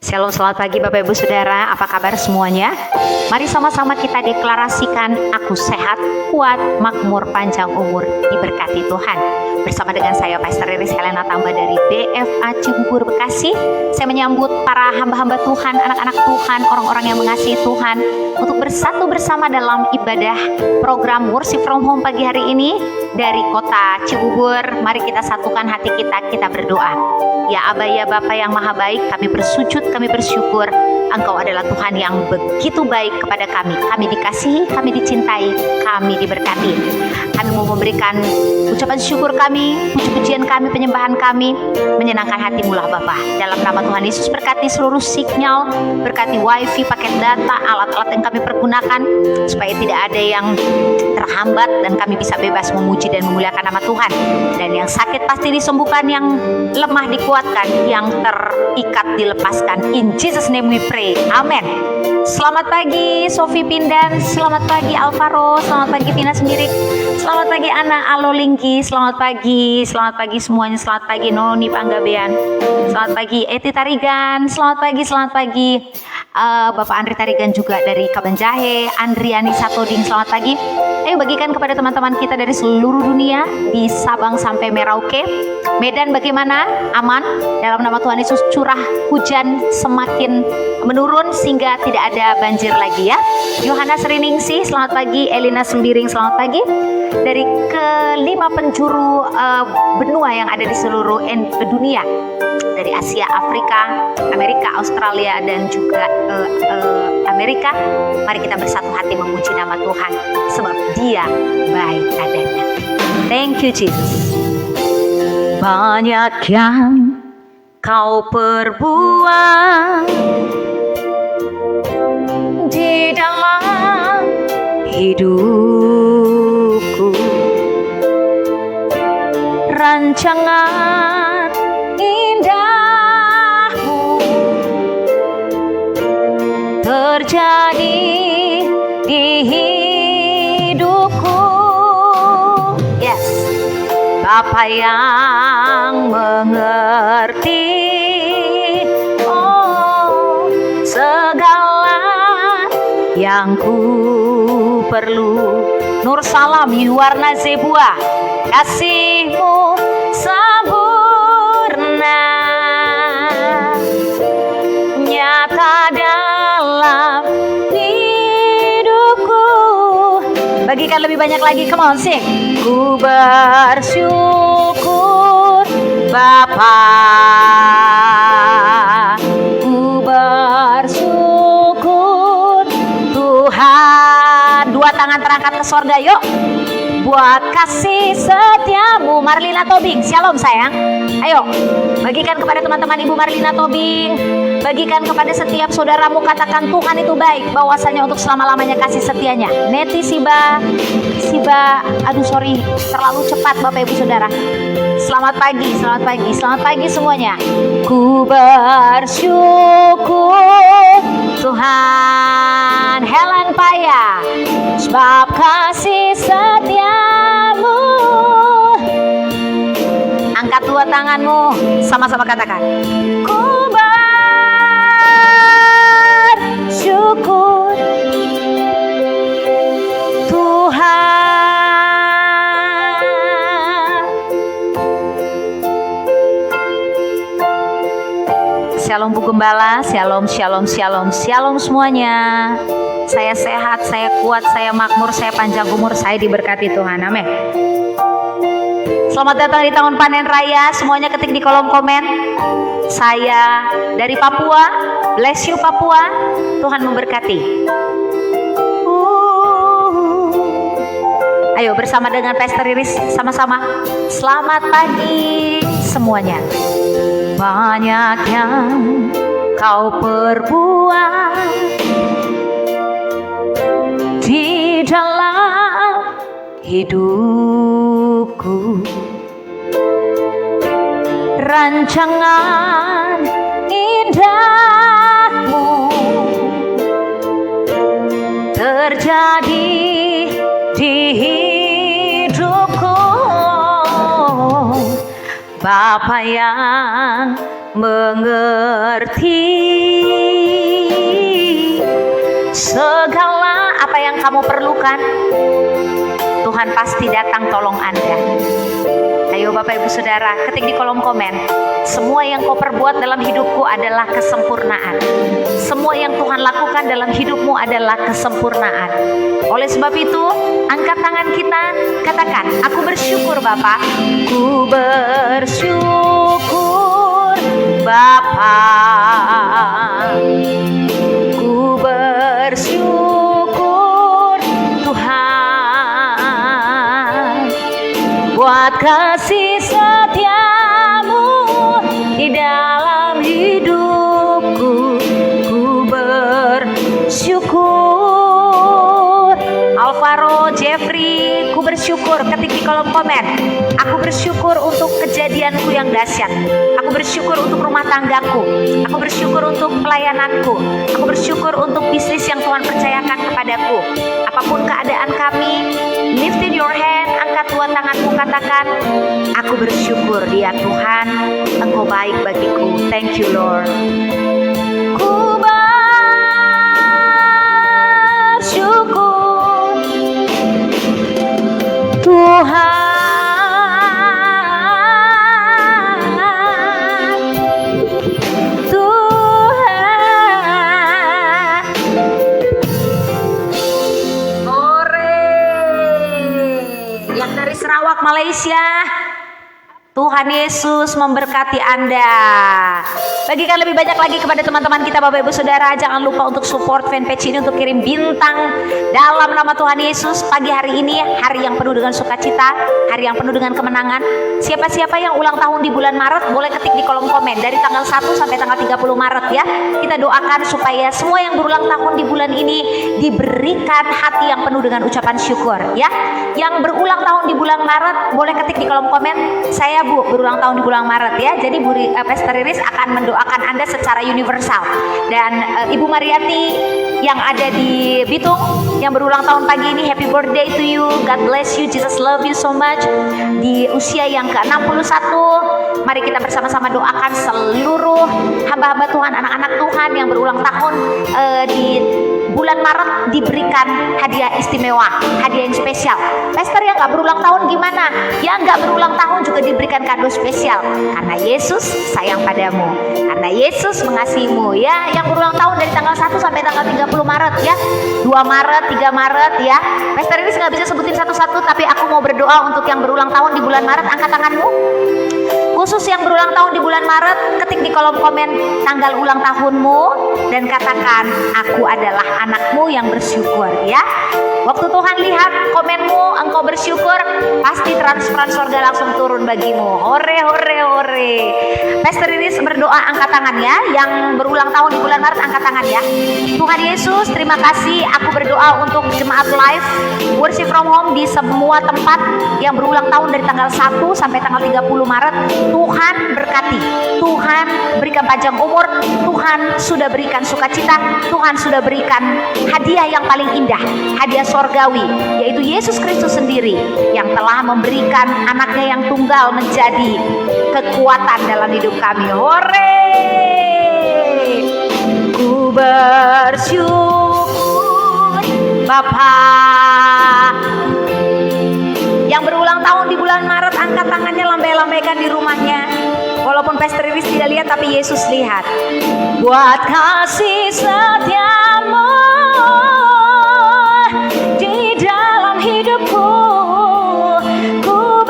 Shalom, selamat pagi Bapak Ibu Saudara, apa kabar semuanya? Mari sama-sama kita deklarasikan, aku sehat, kuat, makmur, panjang umur, diberkati Tuhan. Bersama dengan saya Pastor Iris Helena Tamba dari BFA Cibubur, Bekasi. Saya menyambut para hamba-hamba Tuhan, anak-anak Tuhan, orang-orang yang mengasihi Tuhan untuk bersatu bersama dalam ibadah program Worship from Home pagi hari ini dari kota Cibubur. Mari kita satukan hati kita berdoa. Ya Aba, ya Bapa yang maha baik, kami bersujud, kami bersyukur Engkau adalah Tuhan yang begitu baik kepada kami. Kami dikasihi, kami dicintai, kami diberkati. Kami mau memberikan ucapan syukur kami, puji-pujian kami, penyembahan kami, menyenangkan hati-Mu lah Bapa. Dalam nama Tuhan Yesus, berkati seluruh signal, berkati wifi, paket data, alat-alat yang kami pergunakan, supaya tidak ada yang terhambat dan kami bisa bebas memuji dan memuliakan nama Tuhan. Dan yang sakit pasti disembuhkan, yang lemah dikuatkan, yang terikat dilepaskan. In Jesus name we pray. Amen. Selamat pagi Sofi Pindan, selamat pagi Alvaro, selamat pagi Tina sendiri, selamat pagi Ana Alolingki, selamat pagi semuanya, selamat pagi Noni Panggabean, selamat pagi Eti Tarigan, selamat pagi Bapak Andri Tarigan juga dari Kabanjahe, Andriani Satoding, selamat pagi. Ayo bagikan kepada teman-teman kita dari seluruh dunia, di Sabang sampai Merauke. Medan bagaimana? Aman? Dalam nama Tuhan Yesus, curah hujan semakin menurun sehingga tidak ada banjir lagi ya. Yohanes Riningsih, selamat pagi. Elina Sembiring, selamat pagi. Dari kelima penjuru benua yang ada di seluruh dunia, dari Asia, Afrika, Amerika, Australia, dan juga Amerika. Mari kita bersatu hati memuji nama Tuhan, sebab Dia baik adanya. Thank you Jesus. Banyak yang Kau perbuat di dalam hidupku, rancangan indahmu terjadi di hidupku. Yes, Bapa yang mengerti segala yang ku perlu. Nur Salam Yuwarna Zebua, kasih-Mu sempurna nyata dalam hidupku. Bagikan lebih banyak lagi, come on sing. Ku bersyukur Bapa, ku bersyukur Tuhan. Dua tangan terangkat ke sorga yuk, buat kasih setiamu. Marlina Tobing, shalom sayang. Ayo bagikan kepada teman-teman Ibu Marlina Tobing, bagikan kepada setiap saudaramu, katakan Tuhan itu baik, bahwasanya untuk selama-lamanya kasih setianya. Neti Siba, aduh sorry terlalu cepat Bapak Ibu Saudara. Selamat pagi semuanya. Ku bersyukur Tuhan. Helen Paya, sebab kasih setiamu. Angkat dua tanganmu, sama-sama katakan, ku bersyukur Tuhan. Shalom Bu Gembala, shalom semuanya. Saya sehat, saya kuat, saya makmur, saya panjang umur, saya diberkati Tuhan. Amin. Selamat datang di tahun panen raya. Semuanya ketik di kolom komen. Saya dari Papua. Bless you Papua. Tuhan memberkati. Ayo bersama dengan Pastor Iris sama-sama. Selamat pagi semuanya. Banyak yang Kau perbuat di dalam hidupku, rancangan indahmu terjadi di hidupku. Bapa yang mengerti segala apa yang kamu perlukan, Tuhan pasti datang tolong Anda. Ayo Bapak Ibu Saudara, ketik di kolom komen, semua yang kau perbuat dalam hidupku adalah kesempurnaan. Semua yang Tuhan lakukan dalam hidupmu adalah kesempurnaan. Oleh sebab itu, angkat tangan kita, katakan, aku bersyukur Bapa. Ku bersyukur Bapa. Ku bersyukur Tuhan buat kasih setiamu di dalam hidupku. Ku bersyukur. Alvaro, Jeffrey, ku bersyukur. Ketik di kolom komen, aku bersyukur untuk kejadianku yang dahsyat. Aku bersyukur untuk rumah tanggaku. Aku bersyukur untuk pelayananku. Aku bersyukur untuk bisnis yang Tuhan percayakan kepadaku. Apapun keadaan kami, lifted your hand, angkat dua tanganmu, katakan, aku bersyukur ya Tuhan, Engkau baik bagiku. Thank you Lord. Ku bersyukur Tuhan. Sarawak, Malaysia, Tuhan Yesus memberkati Anda. Bagikan lebih banyak lagi kepada teman-teman kita Bapak Ibu Saudara. Jangan lupa untuk support fanpage ini untuk kirim bintang dalam nama Tuhan Yesus. Pagi hari ini hari yang penuh dengan sukacita, hari yang penuh dengan kemenangan. Siapa-siapa yang ulang tahun di bulan Maret boleh ketik di kolom komen dari tanggal 1 sampai tanggal 30 Maret ya. Kita doakan supaya semua yang berulang tahun di bulan ini diberikan hati yang penuh dengan ucapan syukur ya. Yang berulang tahun di bulan Maret boleh ketik di kolom komen, saya Bu berulang tahun di bulan Maret ya. Jadi Pastor Riris akan mendoakan Anda secara universal. Dan Ibu Mariati yang ada di Bitung yang berulang tahun pagi ini, happy birthday to you. God bless you, Jesus love you so much. Di usia yang ke-61, mari kita bersama-sama doakan seluruh hamba-hamba Tuhan, anak-anak Tuhan yang berulang tahun di bulan Maret diberikan hadiah istimewa, hadiah yang spesial. Pastor yang gak berulang tahun gimana? Yang gak berulang tahun juga diberikan kado spesial. Karena Yesus sayang padamu, karena Yesus mengasihimu ya. Yang berulang tahun dari tanggal 1 sampai tanggal 30 Maret ya. 2 Maret, 3 Maret ya. Pastor ini gak bisa sebutin satu-satu, tapi aku mau berdoa untuk yang berulang tahun di bulan Maret. Angkat tanganmu. Khusus yang berulang tahun di bulan Maret, ketik di kolom komen tanggal ulang tahunmu dan katakan, aku adalah anakmu yang bersyukur ya. Waktu Tuhan lihat komenmu, engkau bersyukur, pasti transferan surga langsung turun bagimu. Hore, hore, hore. Pastor Iris berdoa, angkat tangan ya. Yang berulang tahun di bulan Maret, angkat tangan ya. Tuhan Yesus, terima kasih. Aku berdoa untuk jemaat live, worship from home di semua tempat yang berulang tahun dari tanggal 1 sampai tanggal 30 Maret. Tuhan berkati, Tuhan berikan panjang umur, Tuhan sudah berikan sukacita, Tuhan sudah berikan hadiah yang paling indah, hadiah sorgawi, yaitu Yesus Kristus sendiri yang telah memberikan anaknya yang tunggal menjadi kekuatan dalam hidup kami. Hore! Ku bersyukur Bapa. Yang berulang tahun di bulan Maret, angkat tangannya, lambai-lambaikan di rumahnya. Walaupun Pastor Iris tidak lihat, tapi Yesus lihat. Buat kasih setiamu di dalam hidupku, ku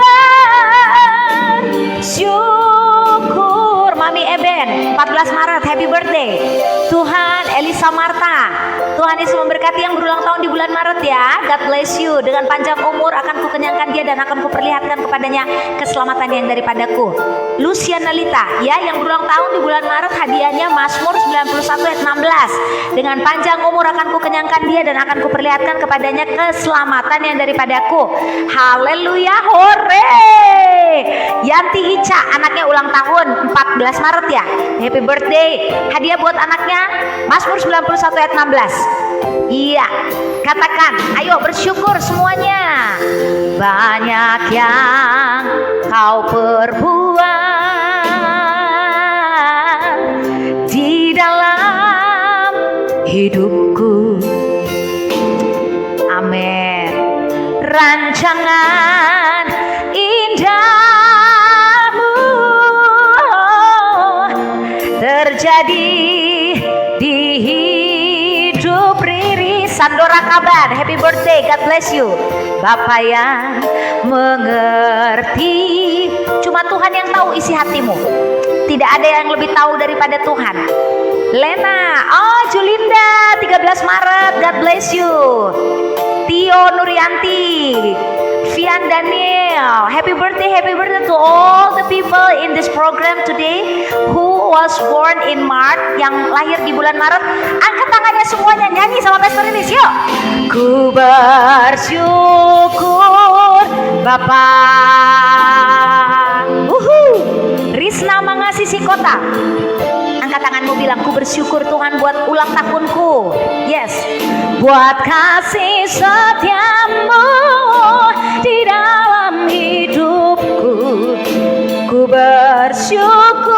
bersyukur. Mami Eben, 14 Maret, happy birthday. Tuhan, Elisa Marta, Tuhan Yesus memberkati yang berulang tahun di bulan Maret ya. God bless you. Dengan panjang umur akan kukenyangkan dia dan akan kuperlihatkan kepadanya keselamatan yang daripadaku. Luciana Lita ya, yang berulang tahun di bulan Maret, hadiahnya Mazmur 91 ayat 16. Dengan panjang umur akan kukenyangkan dia dan akan kuperlihatkan kepadanya keselamatan yang daripadaku. Haleluya, hore. Yanti Ica, anaknya ulang tahun 14 Maret ya. Happy birthday. Hadiah buat anaknya Mazmur 91 ayat 16. Iya, katakan, ayo bersyukur semuanya. Banyak yang kau perbuat di dalam hidupku. rancangan indahmu terjadi di hidup Riri Sandora Kaban. Happy birthday, God bless you. Bapa yang mengerti, cuma Tuhan yang tahu isi hatimu. Tidak ada yang lebih tahu daripada Tuhan. Lena, oh Julinda 13 Maret, God bless you. Tio Nurianti, Vian Daniel, happy birthday to all the people in this program today who was born in March, yang lahir di bulan Maret. Angkat tangannya semuanya, nyanyi sama Pastor Riris, yuk. Ku bersyukur Bapa. Risna Mangasisi Kota, angkat tanganmu, bilang ku bersyukur Tuhan buat ulang tahunku. Yes, buat kasih setiamu di dalam hidupku. Ku bersyukur.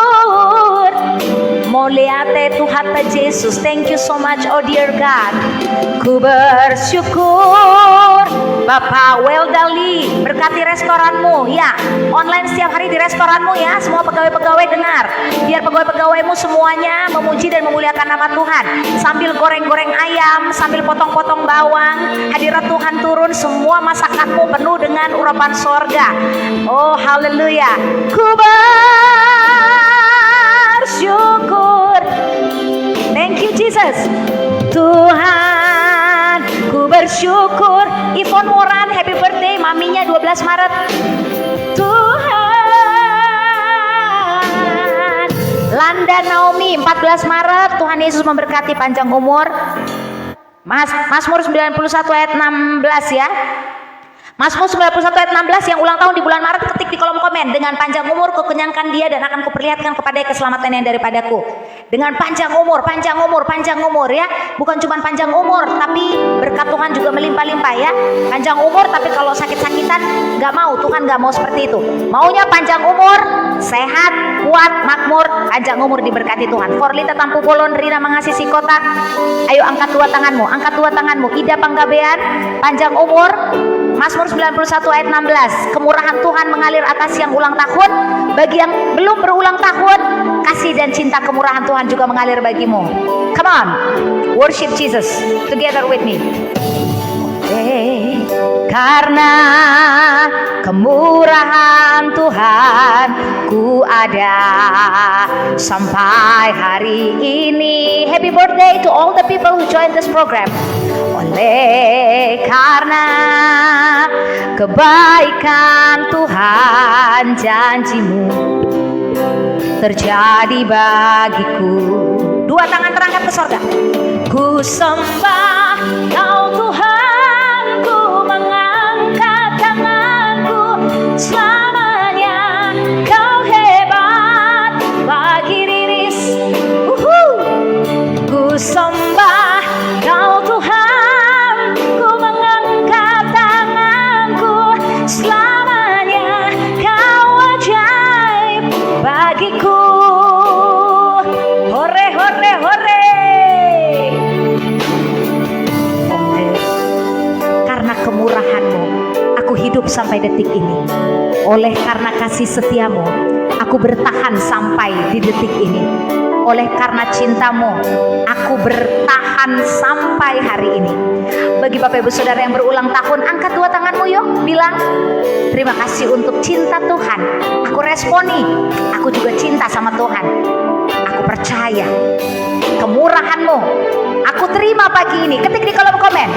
Moliate Tuhan Yesus, thank you so much, oh dear God. Ku bersyukur Bapak Weldali, berkati restoranmu ya, online setiap hari di restoranmu ya. Semua pegawai-pegawai dengar, biar pegawai-pegawaimu semuanya memuji dan memuliakan nama Tuhan. Sambil goreng-goreng ayam, sambil potong-potong bawang, hadirat Tuhan turun, semua masakanmu penuh dengan urapan sorga. Oh haleluya. Ku bersyukur. Thank you Jesus. Tuhan, ku bersyukur. Ivon Moran, happy birthday, maminya 12 Maret. Tuhan. Landa Naomi 14 Maret. Tuhan Yesus memberkati, panjang umur. Mazmur 91 ayat 16 ya. Mazmur 91 ayat 16 yang ulang tahun di bulan Maret, ketik di kolom komen. Dengan panjang umur kukenyangkan dia dan akan kuperlihatkan kepada keselamatan yang daripadaku. Dengan panjang umur ya. Bukan cuma panjang umur, tapi berkat Tuhan juga melimpah-limpah ya. Panjang umur tapi kalau sakit-sakitan gak mau, Tuhan gak mau seperti itu. Maunya panjang umur, sehat, kuat, makmur, panjang umur diberkati Tuhan. Forlita Tampu Bolon, Rina Mangasisi Kota. Ayo angkat dua tanganmu. Ida Panggabean, panjang umur. Mazmur 91 ayat 16, kemurahan Tuhan mengalir atas yang ulang tahun. Bagi yang belum berulang tahun, kasih dan cinta kemurahan Tuhan juga mengalir bagimu. Come on, worship Jesus together with me. Karena kemurahan Tuhan ku ada sampai hari ini. Happy birthday to all the people who join this program. Oleh karena kebaikan Tuhan, janjimu terjadi bagiku. Dua tangan terangkat ke sorga. Ku sembah Kau Tuhan, ku mengangkat tanganku. Selamanya Kau hebat bagi Riris. Ku sembah Kau Tuhan, ku mengangkat tanganku. Selamanya Kau ajaib bagiku. Hore hore hore. Karena kemurahan-Mu aku hidup sampai detik ini. Oleh karena kasih setiamu aku bertahan sampai di detik ini. Oleh karena cintamu aku bertahan sampai hari ini. Bagi Bapak Ibu Saudara yang berulang tahun, angkat dua tanganmu yuk, bilang terima kasih untuk cinta Tuhan. Aku responi, aku juga cinta sama Tuhan. Aku percaya kemurahan-Mu aku terima pagi ini. Ketik di kolom komen.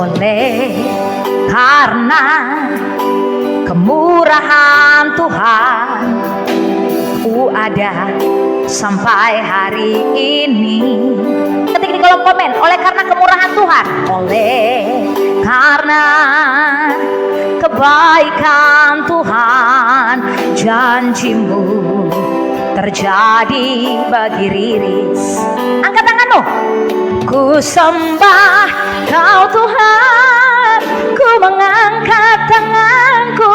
Oleh karena kemurahan Tuhan ku ada sampai hari ini. Ketik di kolom komen. Oleh karena kemurahan Tuhan, oleh karena kebaikan Tuhan, janjimu terjadi bagi Riris. Angkat tanganmu. Ku sembah Kau Tuhan, ku mengangkat tanganku.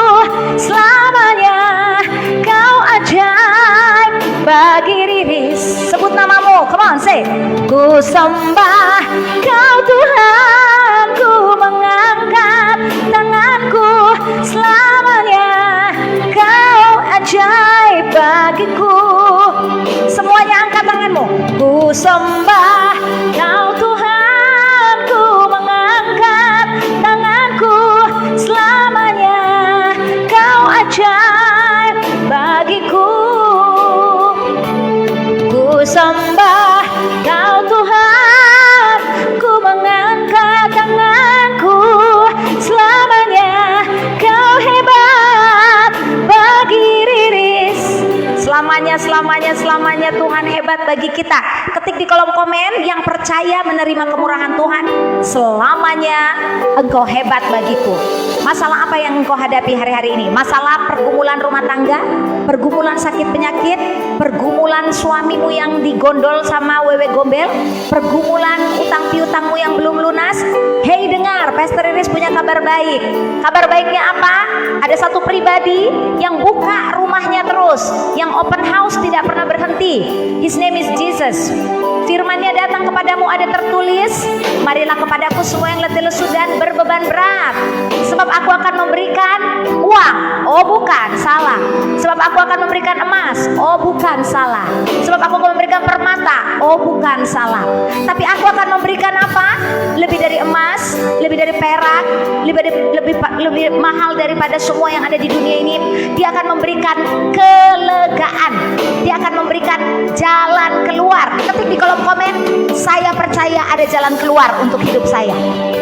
Selamanya Kau ajaib bagi Riris. Sebut namamu, come on say. Ku sembah Kau Tuhan, ku mengangkat tangan. bagiku. Semuanya angkat tanganmu. Ku sembah Kau Tuhan, ku mengangkat tanganku. Selamanya Kau ajaib bagiku. Ku sembah Kau Tuhan, ku mengangkat tanganku. Selamanya Kau hebat bagi Riris. Selamanya Tuhan hebat bagi kita. Ketik di kolom komen yang percaya menerima kemurahan Tuhan. Selamanya Engkau hebat bagiku. Masalah apa yang engkau hadapi hari-hari ini? Masalah pergumulan rumah tangga, pergumulan sakit penyakit, pergumulan suamimu yang digondol sama wewe gombel, pergumulan utang piutangmu yang belum lunas. Hei dengar, Pastor Iris punya kabar baik. Kabar baiknya apa? Ada satu pribadi yang buka rumahnya terus, yang open house tidak pernah berhenti. His name is Jesus. Firman-Nya datang kepadamu, ada tertulis, marilah kepadaku semua yang letih lesu dan berbeban berat, sebab aku akan memberikan uang. Oh bukan, salah. Sebab aku akan memberikan emas. Oh bukan, salah. Sebab aku akan memberikan permata. Oh bukan, salah. Tapi aku akan memberikan apa? Lebih dari emas, lebih dari perak, lebih mahal daripada semua yang ada di dunia ini. Dia akan memberikan kelegaan. Dia akan memberikan jalan keluar. Ketik di kolom komen, saya percaya ada jalan keluar untuk hidup saya.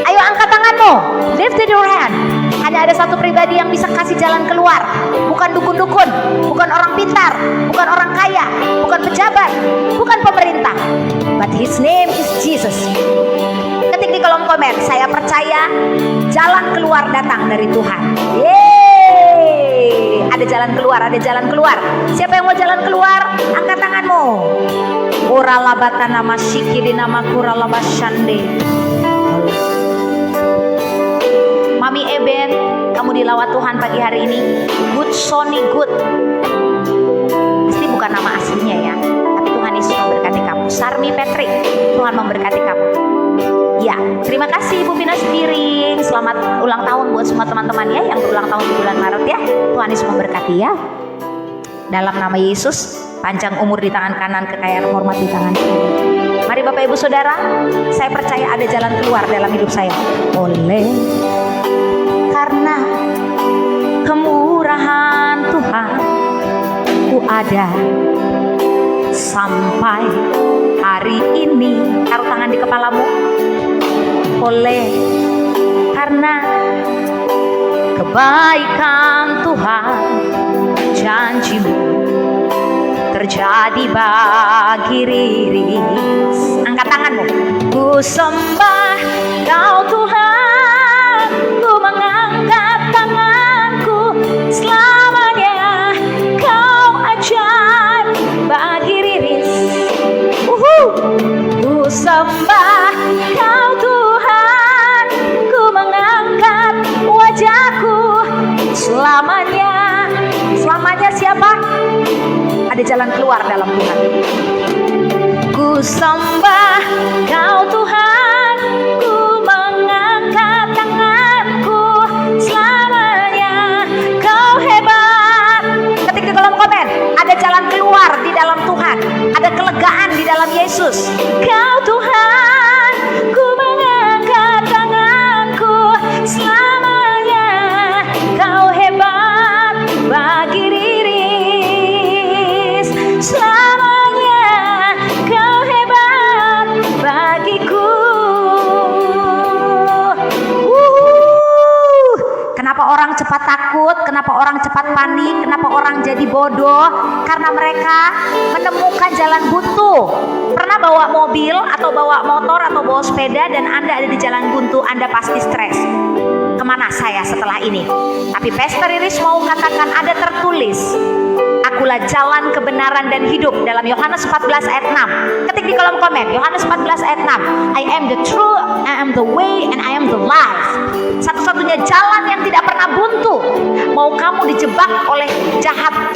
Ayo angkat tanganmu, lift your hand. Hanya ada satu pribadi yang bisa kasih jalan keluar. Bukan dukun-dukun, bukan orang pintar, bukan orang kaya, bukan pejabat, bukan pemerintah, but his name is Jesus. Ketik di kolom komen, saya percaya jalan keluar datang dari Tuhan. Yeay, ada jalan keluar, ada jalan keluar. Siapa yang mau jalan keluar? Angkat tanganmu. Uralabata nama syikiri nama kuralabashande. Mami Eben, kamu dilawat Tuhan pagi hari ini. Good Sony Good. Pasti bukan nama aslinya ya, tapi Tuhan Yesus memberkati kamu. Sarmi Patrick, Tuhan memberkati kamu. Ya, terima kasih Ibu Bina Spiring. Selamat ulang tahun buat semua teman-teman ya yang berulang tahun di bulan Maret ya. Tuhan Yesus memberkati ya. Dalam nama Yesus, panjang umur di tangan kanan, kekayaan hormat di tangan kiri. Mari Bapak Ibu Saudara, saya percaya ada jalan keluar dalam hidup saya. Oleh karena kemurahan Tuhan, ku ada sampai hari ini. Taruh tangan di kepalamu. Oleh karena kebaikan Tuhan, janji-Mu terjadi bagi Riris. Angkat tanganmu. Ku sembah Kau Tuhan, ku mengangkat tanganku. Selamanya Kau ajaib bagi Riris. Ku sembah Kau Tuhan, ku mengangkat wajahku. Selamanya, selamanya siapa? Ada jalan keluar dalam Tuhan. Ku sembah Kau Tuhan, ku mengangkat tanganku. Selamanya Kau hebat. Ketik di kolom komen, ada jalan keluar di dalam Tuhan. Ada kelegaan di dalam Yesus. Kau Tuhan, ku mengangkat tanganku. Selamanya Kau hebat bagi Riris. Selamanya Kau hebat bagiku. Kenapa orang cepat takut? Kenapa orang cepat panik? Kenapa orang jadi bodoh? Karena mereka menemukan jalan buntu. Pernah bawa mobil atau bawa motor atau bawa sepeda dan Anda ada di jalan buntu, Anda pasti stres. Kemana saya setelah ini? Tapi Pastor Iris mau katakan, ada tertulis, akulah jalan kebenaran dan hidup, dalam Yohanes 14 ayat 6. Ketik di kolom komen, Yohanes 14 ayat 6. I am the truth, I am the way, and I am the life. Satu-satunya jalan yang tidak pernah buntu. Mau kamu dijebak oleh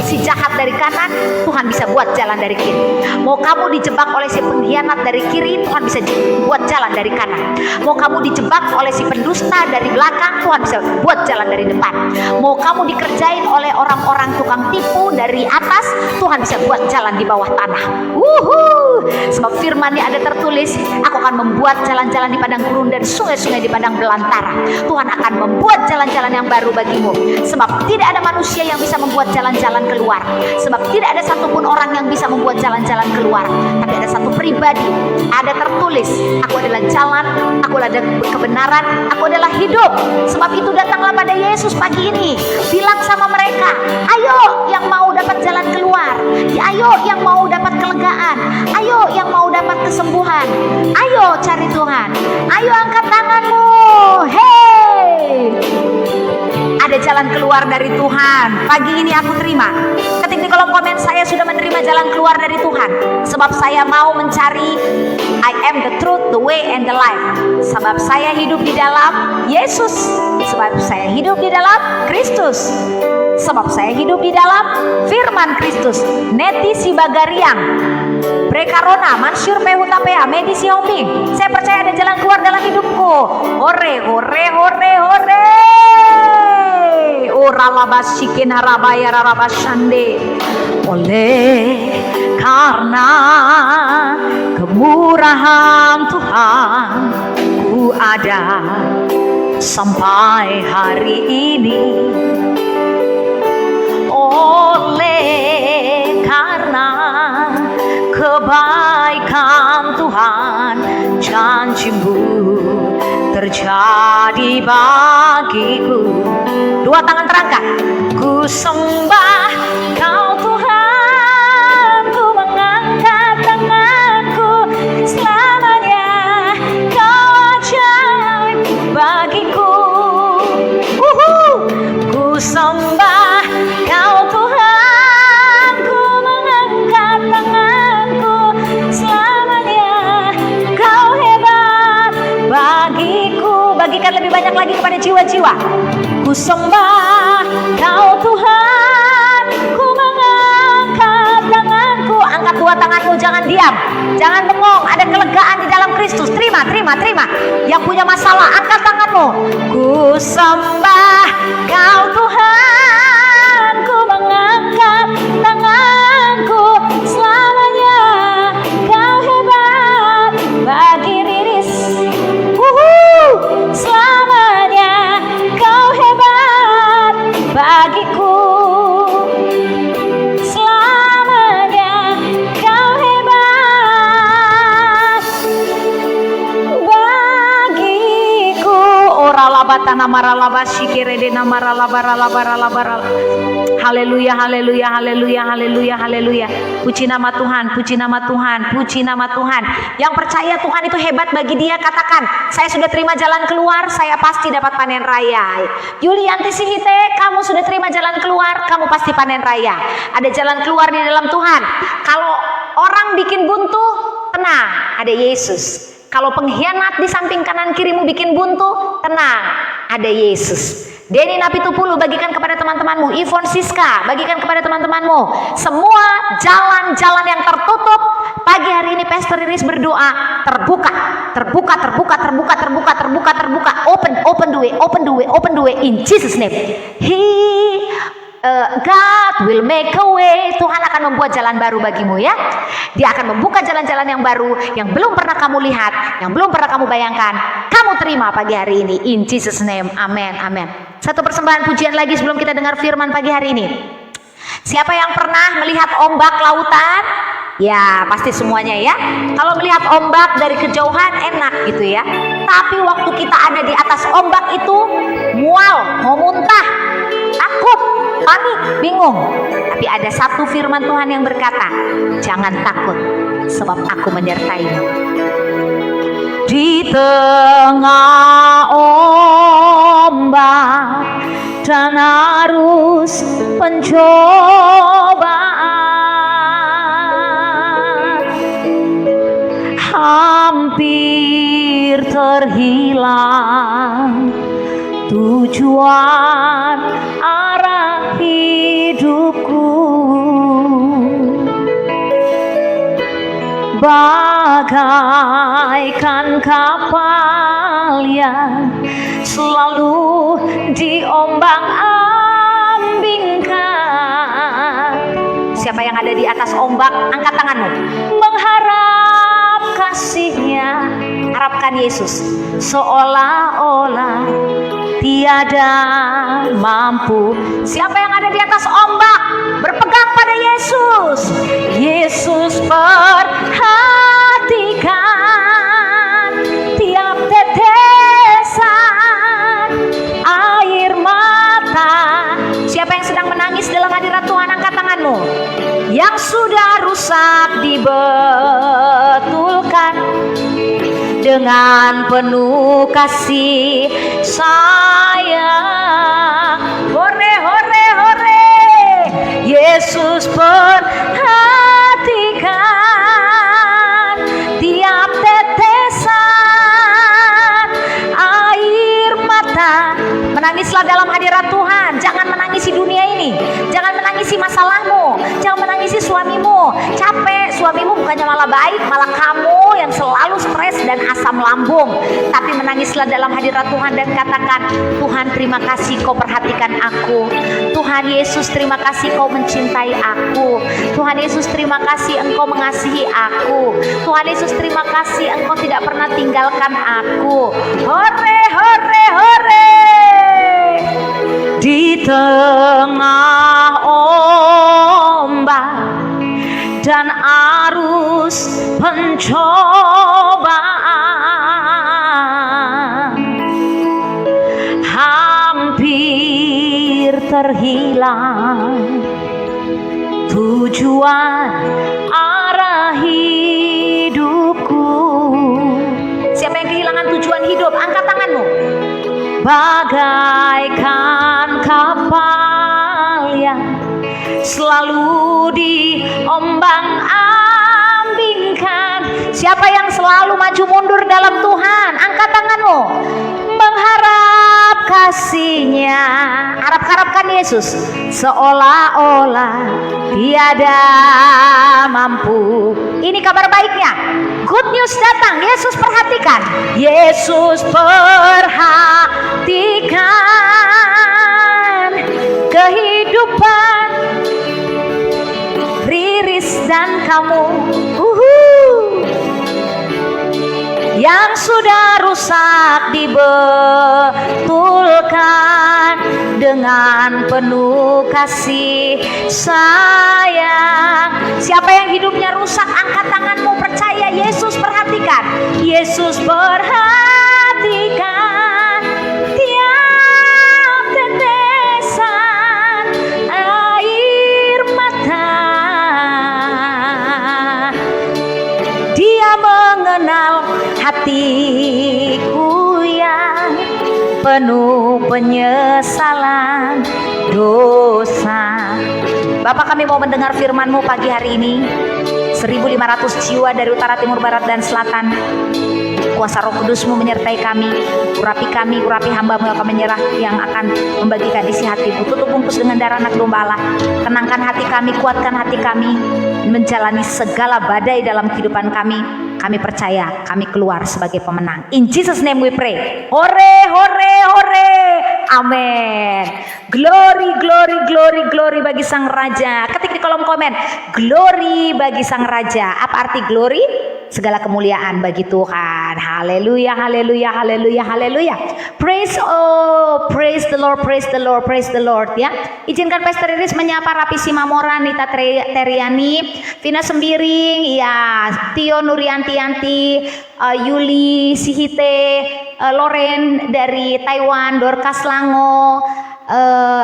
si jahat dari kanan, Tuhan bisa buat jalan dari kiri. Mau kamu dijebak oleh si pengkhianat dari kiri, Tuhan bisa buat jalan dari kanan. Mau kamu dijebak oleh si pendusta dari belakang, Tuhan bisa buat jalan dari depan. Mau kamu dikerjain oleh orang-orang tukang tipu dari atas, Tuhan bisa buat jalan di bawah tanah. Sebab firman-Nya ada tertulis, aku akan membuat jalan-jalan di padang gurun dan sungai-sungai di padang belantara. Tuhan akan membuat jalan-jalan yang baru bagimu. Sebab tidak ada manusia yang bisa membuat jalan-jalan keluar. Sebab tidak ada satupun orang yang bisa membuat jalan-jalan keluar. Tapi ada satu pribadi, ada tertulis, aku adalah jalan, aku adalah kebenaran, aku adalah hidup. Sebab itu datanglah pada Yesus pagi ini, bilang sama mereka, ayo yang mau dapat jalan keluar, ayo yang mau dapat kelegaan, ayo yang mau dapat kesembuhan, ayo cari Tuhan, ayo angkat tanganmu. Hey, ada jalan keluar dari Tuhan. Pagi ini aku terima. Ketik di kolom komen, saya sudah menerima jalan keluar dari Tuhan. Sebab saya mau mencari, I am the truth, the way, and the life. Sebab saya hidup di dalam Yesus. Sebab saya hidup di dalam Kristus. Sebab saya hidup di dalam firman Kristus. Neti si bagariang, Prekarona, Mansyur Pehutapea, Medisi Hombing. Saya percaya ada jalan keluar dalam hidupku. Hore, hore, hore, hore. Oralabasikin harabaya rarabashande. Oleh karena kemurahan Tuhan, ku ada sampai hari ini. Oleh karena kebaikan Tuhan, janji-Mu terjadi bagiku. Dua tangan terangkat, ku sembah Kau Tuhan, ku mengangkat tanganku, selamanya Kau ajaib bagiku. Ku sembah Kau Tuhan, ku mengangkat tanganku, selamanya Kau hebat bagiku. Bagikan lebih banyak lagi kepada jiwa-jiwa. Ku sembah Kau Tuhan, ku mengangkat tanganku. Angkat dua tanganmu, jangan diam, jangan bengong. Ada kelegaan di dalam Kristus. Terima, terima, terima. Yang punya masalah, angkat tanganmu. Ku sembah Kau Tuhan, ku mengangkat tanganku, selamanya Kau hebat bagi Riris. Selamanya Kau hebat bagiku. Selamanya Kau hebat bagiku. Oralabata namaralabashikirede namaralabaralabaralabaral. Haleluya, haleluya, haleluya, haleluya, haleluya. Puji nama Tuhan, puji nama Tuhan, puji nama Tuhan. Yang percaya Tuhan itu hebat bagi dia, katakan, saya sudah terima jalan keluar, saya pasti dapat panen raya. Yulianti Sihite, kamu sudah terima jalan keluar, kamu pasti panen raya. Ada jalan keluar di dalam Tuhan. Kalau orang bikin buntu, tenang, ada Yesus. Kalau pengkhianat di samping kanan kirimu bikin buntu, tenang, ada Yesus. Denny Napitupulu, bagikan kepada teman-temanmu. Ivon Siska, bagikan kepada teman-temanmu. Semua jalan-jalan yang tertutup, pagi hari ini Pastor Iris berdoa, terbuka, terbuka, terbuka, terbuka, terbuka, terbuka, terbuka. Open the way, open the way, open the way in Jesus name. God will make a way. Tuhan akan membuat jalan baru bagimu, ya. Dia akan membuka jalan-jalan yang baru, yang belum pernah kamu lihat, yang belum pernah kamu bayangkan. Kamu terima pagi hari ini in Jesus name. Amin, amin. Satu persembahan pujian lagi sebelum kita dengar firman pagi hari ini. Siapa yang pernah melihat ombak lautan? Ya, pasti semuanya, ya. Kalau melihat ombak dari kejauhan enak gitu, ya. Tapi waktu kita ada di atas ombak itu mual, mau muntah, takut, panik, bingung. Tapi ada satu firman Tuhan yang berkata, jangan takut, sebab aku menyertaimu. Di tengah ombak dan arus pencobaan, hampir terhilang tujuan arah bagaikan kapal yang selalu diombang-ambingkan. Siapa yang ada di atas ombak, angkat tanganmu. Mengharap kasih-Nya, harapkan Yesus, seolah-olah tiada mampu. Siapa yang ada di atas ombak, berpegang pada Yesus. Yesus perhatikan tiap tetesan air mata. Siapa yang sedang menangis dalam hadirat Tuhan, angkat tanganmu. Yang sudah rusak dibetulkan dengan penuh kasih sayang. Hore, hore, hore. Yesus perhatikan tiap tetesan air mata. Menangislah dalam hadirat Tuhan. Jangan menangisi dunia ini. Jangan menangisi masalahmu. Jangan menangisi suamimu. Capek, suamimu bukannya malah baik, malah kamu yang selalu stres dan asam lambung. Tapi menangislah dalam hadirat Tuhan dan katakan, Tuhan terima kasih Kau perhatikan aku. Tuhan Yesus terima kasih Kau mencintai aku. Tuhan Yesus terima kasih Engkau mengasihi aku. Tuhan Yesus terima kasih Engkau tidak pernah tinggalkan aku. Hore, hore, hore. Di tengah ombak dan arus pencobaan, hampir terhilang tujuan arah hidupku. Siapa yang kehilangan tujuan hidup, angkat tanganmu. Bagaikan kapal yang selalu diombang-ambingkan. Siapa yang selalu maju mundur dalam Tuhan, angkat tanganmu. Mengharap kasih-Nya, harapkan Yesus, seolah-olah tiada mampu. Ini kabar baiknya, good news datang. Yesus perhatikan. Yesus perhatikan kehidupan Riris dan kamu yang sudah rusak dibetulkan dengan penuh kasih sayang. Siapa yang hidupnya rusak, angkat tanganmu, percaya Yesus perhatikan. Yesus perhatikan tiap tetesan air mata. Dia mengenal hatiku yang penuh penyesalan dosa. Bapak, kami mau mendengar firman-Mu pagi hari ini. 1.500 jiwa dari utara, timur, barat, dan selatan. Kuasa Roh Kudus-Mu menyertai kami. Urapi hamba-Mu yang akan menyerah, yang akan membagikan isi hati-Mu. Tutup bungkus dengan darah anak domba Allah. Tenangkan hati kami, kuatkan hati kami menjalani segala badai dalam kehidupan kami. Kami percaya kami keluar sebagai pemenang. In Jesus name we pray. Hore, hore, hore. Amin. Glory, glory, glory, glory bagi Sang Raja. Ketik di kolom komen, glory bagi Sang Raja. Apa arti glory? Segala kemuliaan bagi Tuhan. Haleluya, haleluya, haleluya, haleluya. Praise, oh, praise the Lord, praise the Lord, praise the Lord. Ya, izinkan Pastor Iris menyapa Rapi Simamora, Nita Teriani, Vina Sembiring, ya, Tio Nurianti, Yuli Sihite, Loren dari Taiwan, Dorcas Lango,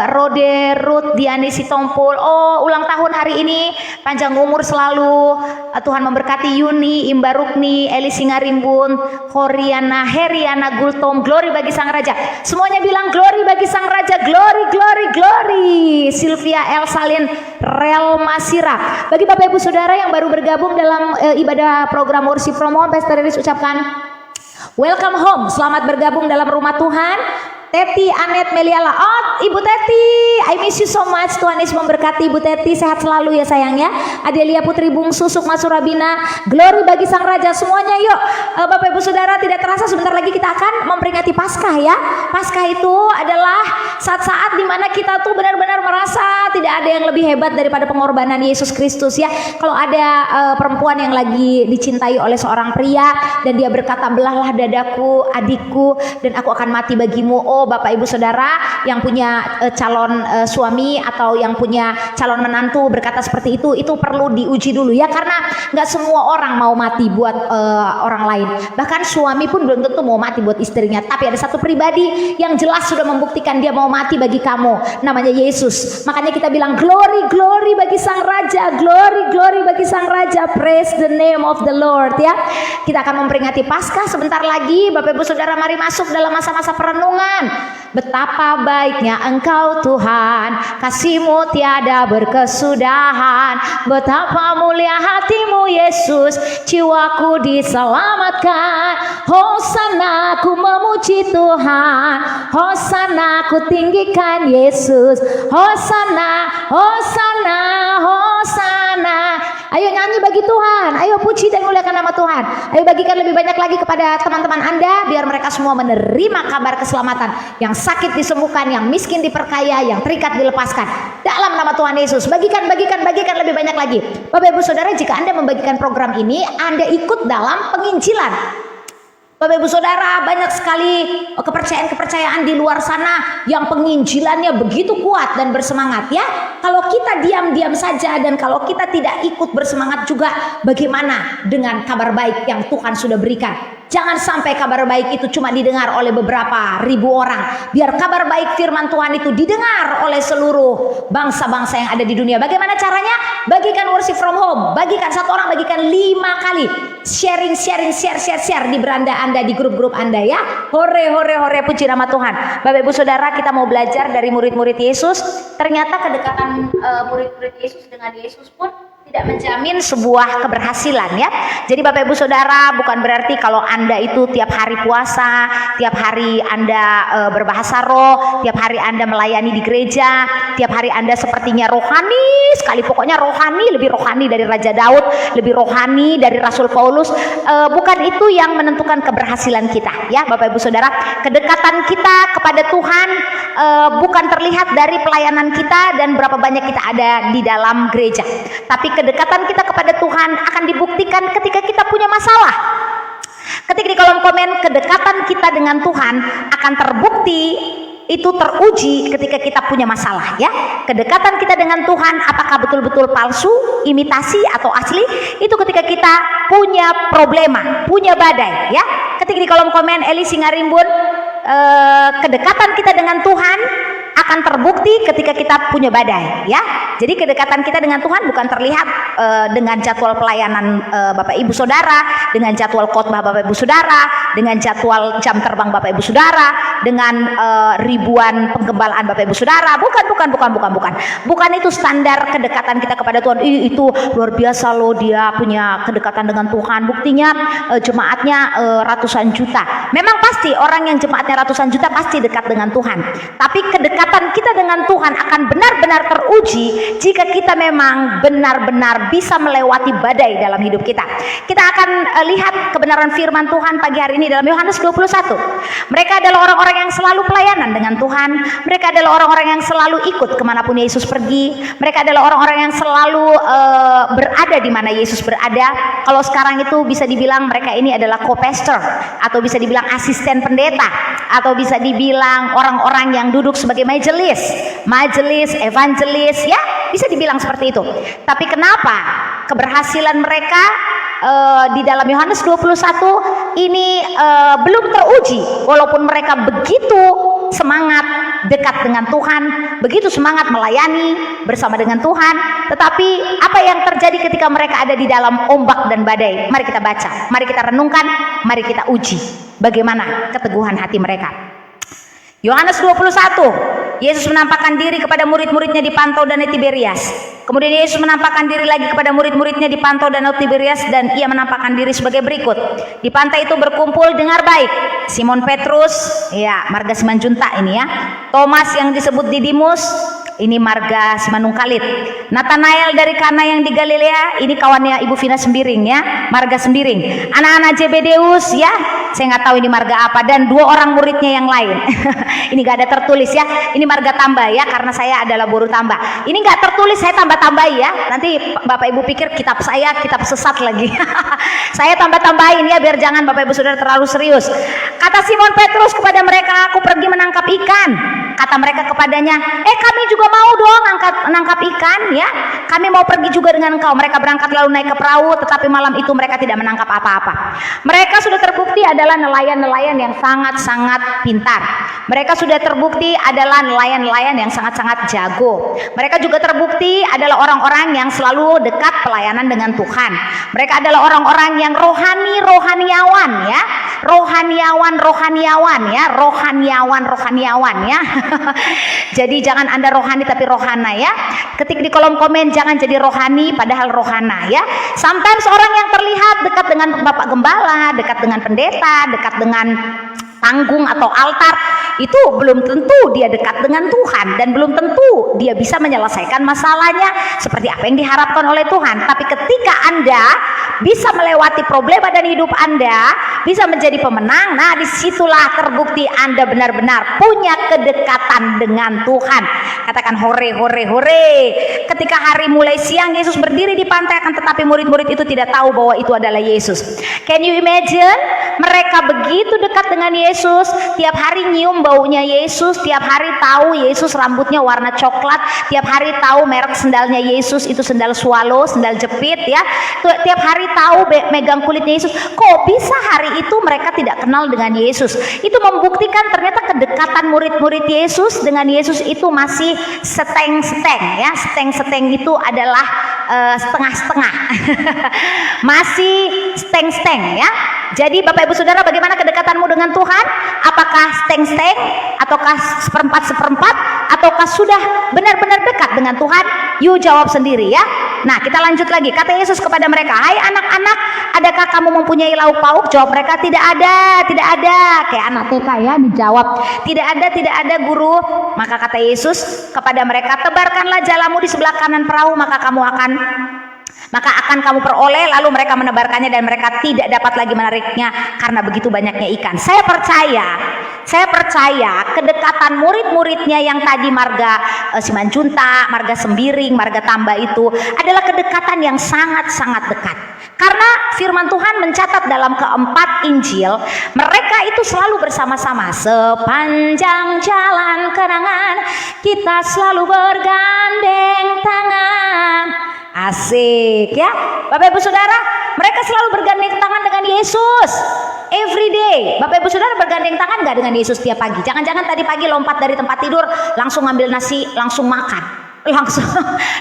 Rode Ruth Diani Sitompul. Oh, ulang tahun hari ini, panjang umur selalu. Tuhan memberkati Yuni, Imba Rukni, Eli Singarimbun, Horiana, Heriana Gultom. Glory bagi Sang Raja. Semuanya bilang glory bagi Sang Raja. Glory, glory, glory. Sylvia El Salin, Rel Masira. Bagi Bapak Ibu Saudara yang baru bergabung dalam ibadah program Worship from Home, Pastor Iris ucapkan welcome home. Selamat bergabung dalam rumah Tuhan. Teti Anet Meliala. Oh, Ibu Teti, I miss you so much. Tuhan Yesus memberkati Ibu Teti, sehat selalu ya sayangnya. Adelia Putri Bungsu, Sukma Surabina, glory bagi Sang Raja semuanya. Yuk, Bapak Ibu Saudara, tidak terasa sebentar lagi kita akan memperingati Paskah ya. Paskah itu adalah saat-saat dimana kita tuh benar-benar merasa tidak ada yang lebih hebat daripada pengorbanan Yesus Kristus ya. Kalau ada perempuan yang lagi dicintai oleh seorang pria dan dia berkata, belahlah dadaku adikku dan aku akan mati bagimu. Oh Bapak Ibu Saudara yang punya calon suami atau yang punya calon menantu berkata seperti itu perlu diuji dulu ya, karena nggak semua orang mau mati buat orang lain. Bahkan suami pun belum tentu mau mati buat istrinya, tapi ada satu pribadi yang jelas sudah membuktikan dia mau mati bagi kamu, namanya Yesus. Makanya kita bilang glory, glory bagi Sang Raja, glory, glory bagi Sang Raja, praise the name of the Lord ya. Kita akan memperingati Paskah sebentar lagi. Bapak Ibu Saudara, mari masuk dalam masa-masa perenungan. Betapa baiknya Engkau Tuhan, kasih-Mu tiada berkesudahan. Betapa mulia hati-Mu Yesus, jiwaku diselamatkan. Hosana, ku memuji Tuhan. Hosana, ku tinggikan Yesus. Hosana, Hosana, Hosana. Ayo nyanyi bagi Tuhan, ayo puji dan muliakan nama Tuhan. Ayo bagikan lebih banyak lagi kepada teman-teman Anda, biar mereka semua menerima kabar keselamatan. Yang sakit disembuhkan, yang miskin diperkaya, yang terikat dilepaskan. Dalam nama Tuhan Yesus, bagikan lebih banyak lagi. Bapak Ibu Saudara, jika Anda membagikan program ini, Anda ikut dalam penginjilan. Bapak Ibu Saudara, banyak sekali kepercayaan-kepercayaan di luar sana yang penginjilannya begitu kuat dan bersemangat ya. Kalau kita diam-diam saja dan kalau kita tidak ikut bersemangat juga, bagaimana dengan kabar baik yang Tuhan sudah berikan? Jangan sampai kabar baik itu cuma didengar oleh beberapa ribu orang. Biar kabar baik firman Tuhan itu didengar oleh seluruh bangsa-bangsa yang ada di dunia. Bagaimana caranya? Bagikan worship from home. Bagikan satu orang, bagikan 5 kali. Share di beranda Anda, di grup-grup Anda ya. Hore, hore, hore, puji nama Tuhan. Bapak Ibu Saudara, kita mau belajar dari murid-murid Yesus. Ternyata kedekatan murid-murid Yesus dengan Yesus pun tidak menjamin sebuah keberhasilan ya. Jadi Bapak Ibu Saudara, bukan berarti kalau Anda itu tiap hari puasa, tiap hari Anda berbahasa roh, tiap hari Anda melayani di gereja, tiap hari Anda sepertinya rohani sekali, pokoknya rohani, lebih rohani dari Raja Daud, lebih rohani dari Rasul Paulus. Bukan itu yang menentukan keberhasilan kita ya Bapak Ibu Saudara. Kedekatan kita kepada Tuhan bukan terlihat dari pelayanan kita dan berapa banyak kita ada di dalam gereja, tapi kedekatan kita kepada Tuhan akan dibuktikan ketika kita punya masalah. Ketik di kolom komen, kedekatan kita dengan Tuhan akan terbukti, itu teruji ketika kita punya masalah ya. Kedekatan kita dengan Tuhan apakah betul-betul palsu, imitasi atau asli, itu ketika kita punya problema, punya badai ya. Ketik di kolom komen Eli Singarimbun, kedekatan kita dengan Tuhan akan terbukti ketika kita punya badai ya. Jadi kedekatan kita dengan Tuhan bukan terlihat dengan jadwal pelayanan Bapak Ibu Saudara, dengan jadwal khotbah Bapak Ibu Saudara, dengan jadwal jam terbang Bapak Ibu Saudara, dengan ribuan penggembalaan Bapak Ibu Saudara. Bukan itu standar kedekatan kita kepada Tuhan. Itu luar biasa loh, dia punya kedekatan dengan Tuhan. Buktinya jemaatnya ratusan juta. Memang pasti orang yang jemaatnya ratusan juta pasti dekat dengan Tuhan. Tapi kedekatan kita dengan Tuhan akan benar-benar teruji jika kita memang benar-benar bisa melewati badai dalam hidup kita. Kita akan lihat kebenaran firman Tuhan pagi hari ini dalam Yohanes 21. Mereka adalah orang-orang yang selalu pelayanan dengan Tuhan. Mereka adalah orang-orang yang selalu ikut kemanapun Yesus pergi. Mereka adalah orang-orang yang selalu berada di mana Yesus berada. Kalau sekarang itu bisa dibilang mereka ini adalah co-pastor, atau bisa dibilang asisten pendeta, atau bisa dibilang orang-orang yang duduk sebagai majelis, evangelis ya, bisa dibilang seperti itu. Tapi kenapa keberhasilan mereka di dalam Yohanes 21 ini belum teruji, walaupun mereka begitu semangat dekat dengan Tuhan, begitu semangat melayani bersama dengan Tuhan, tetapi apa yang terjadi ketika mereka ada di dalam ombak dan badai? Mari kita baca, mari kita renungkan, mari kita uji bagaimana keteguhan hati mereka. Yohanes 21 Yesus menampakkan diri kepada murid-muridnya di Pantau Danau Tiberias. Kemudian Yesus menampakkan diri lagi kepada murid-muridnya di Pantau Danau Tiberias, dan ia menampakkan diri sebagai berikut. Di pantai itu berkumpul, dengar baik, Simon Petrus, ya marga Simanjuntak ini ya, Thomas yang disebut Didimus, ini marga Simanungkalit, Nathanael dari Kana yang di Galilea, ini kawannya Ibu Vina Sembiring ya, marga Sembiring, anak-anak Zebedeus ya, saya nggak tahu ini marga apa, dan 2 orang muridnya yang lain. Ini nggak ada tertulis ya, ini marga tambah ya, karena saya adalah buruh tambah. Ini nggak tertulis, saya tambah-tambahin ya, nanti Bapak Ibu pikir kitab saya kitab sesat lagi. Saya tambah-tambahin ya, biar jangan Bapak Ibu Saudara terlalu serius. Kata Simon Petrus kepada mereka, aku pergi menangkap ikan. Kata mereka kepadanya, kami juga mau dong menangkap ikan ya, kami mau pergi juga dengan engkau. Mereka berangkat lalu naik ke perahu, tetapi malam itu mereka tidak menangkap apa-apa. Mereka sudah terbukti adalah nelayan-nelayan yang sangat-sangat pintar. Mereka sudah terbukti adalah nelayan-nelayan yang sangat-sangat jago. Mereka juga terbukti adalah orang-orang yang selalu dekat pelayanan dengan Tuhan. Mereka adalah orang-orang yang rohaniawan ya, rohaniawan ya. Jadi jangan Anda rohani tapi rohana ya. Ketik di kolom komen, jangan jadi rohani padahal rohana ya. Sometimes orang yang terlihat dekat dengan Bapak Gembala, dekat dengan pendeta, dekat dengan panggung atau altar, itu belum tentu dia dekat dengan Tuhan, dan belum tentu dia bisa menyelesaikan masalahnya seperti apa yang diharapkan oleh Tuhan. Tapi ketika Anda bisa melewati problema dan hidup Anda, bisa menjadi pemenang, nah disitulah terbukti Anda benar-benar punya kedekatan dengan Tuhan. Katakan hore, hore, hore. Ketika hari mulai siang, Yesus berdiri di pantai, akan tetapi murid-murid itu tidak tahu bahwa itu adalah Yesus. Can you imagine? Mereka begitu dekat dengan Yesus, tiap hari nyium baunya Yesus, tiap hari tahu Yesus rambutnya warna coklat, tiap hari tahu merek sendalnya Yesus itu sendal swallow, sendal jepit ya. Tiap hari tahu megang kulitnya Yesus. Kok bisa hari itu mereka tidak kenal dengan Yesus? Itu membuktikan ternyata kedekatan murid-murid Yesus dengan Yesus itu masih seteng-seteng ya. Seteng-seteng itu adalah setengah-setengah. Masih seteng-seteng ya. Jadi Bapak Ibu Saudara, bagaimana kedekatanmu dengan Tuhan? Apakah seteng-seteng, ataukah seperempat-seperempat, ataukah sudah benar-benar dekat dengan Tuhan? You jawab sendiri ya. Nah, kita lanjut lagi. Kata Yesus kepada mereka, hai anak-anak, adakah kamu mempunyai lauk pauk? Jawab mereka, tidak ada, tidak ada. Kayak anak TK ya, dijawab, tidak ada guru. Maka kata Yesus kepada mereka, tebarkanlah jalamu di sebelah kanan perahu, maka akan kamu peroleh. Lalu mereka menebarkannya dan mereka tidak dapat lagi menariknya karena begitu banyaknya ikan. Saya percaya kedekatan murid-muridnya yang tadi marga Simanjuntak, marga Sembiring, marga Tambah itu adalah kedekatan yang sangat-sangat dekat. Karena firman Tuhan mencatat dalam keempat Injil, mereka itu selalu bersama-sama. Sepanjang jalan kenangan kita selalu bergandeng tangan. Asik ya Bapak Ibu Saudara, mereka selalu bergandeng tangan dengan Yesus every day. Bapak Ibu Saudara bergandeng tangan gak dengan Yesus tiap pagi? Jangan-jangan tadi pagi lompat dari tempat tidur langsung ngambil nasi, langsung makan, langsung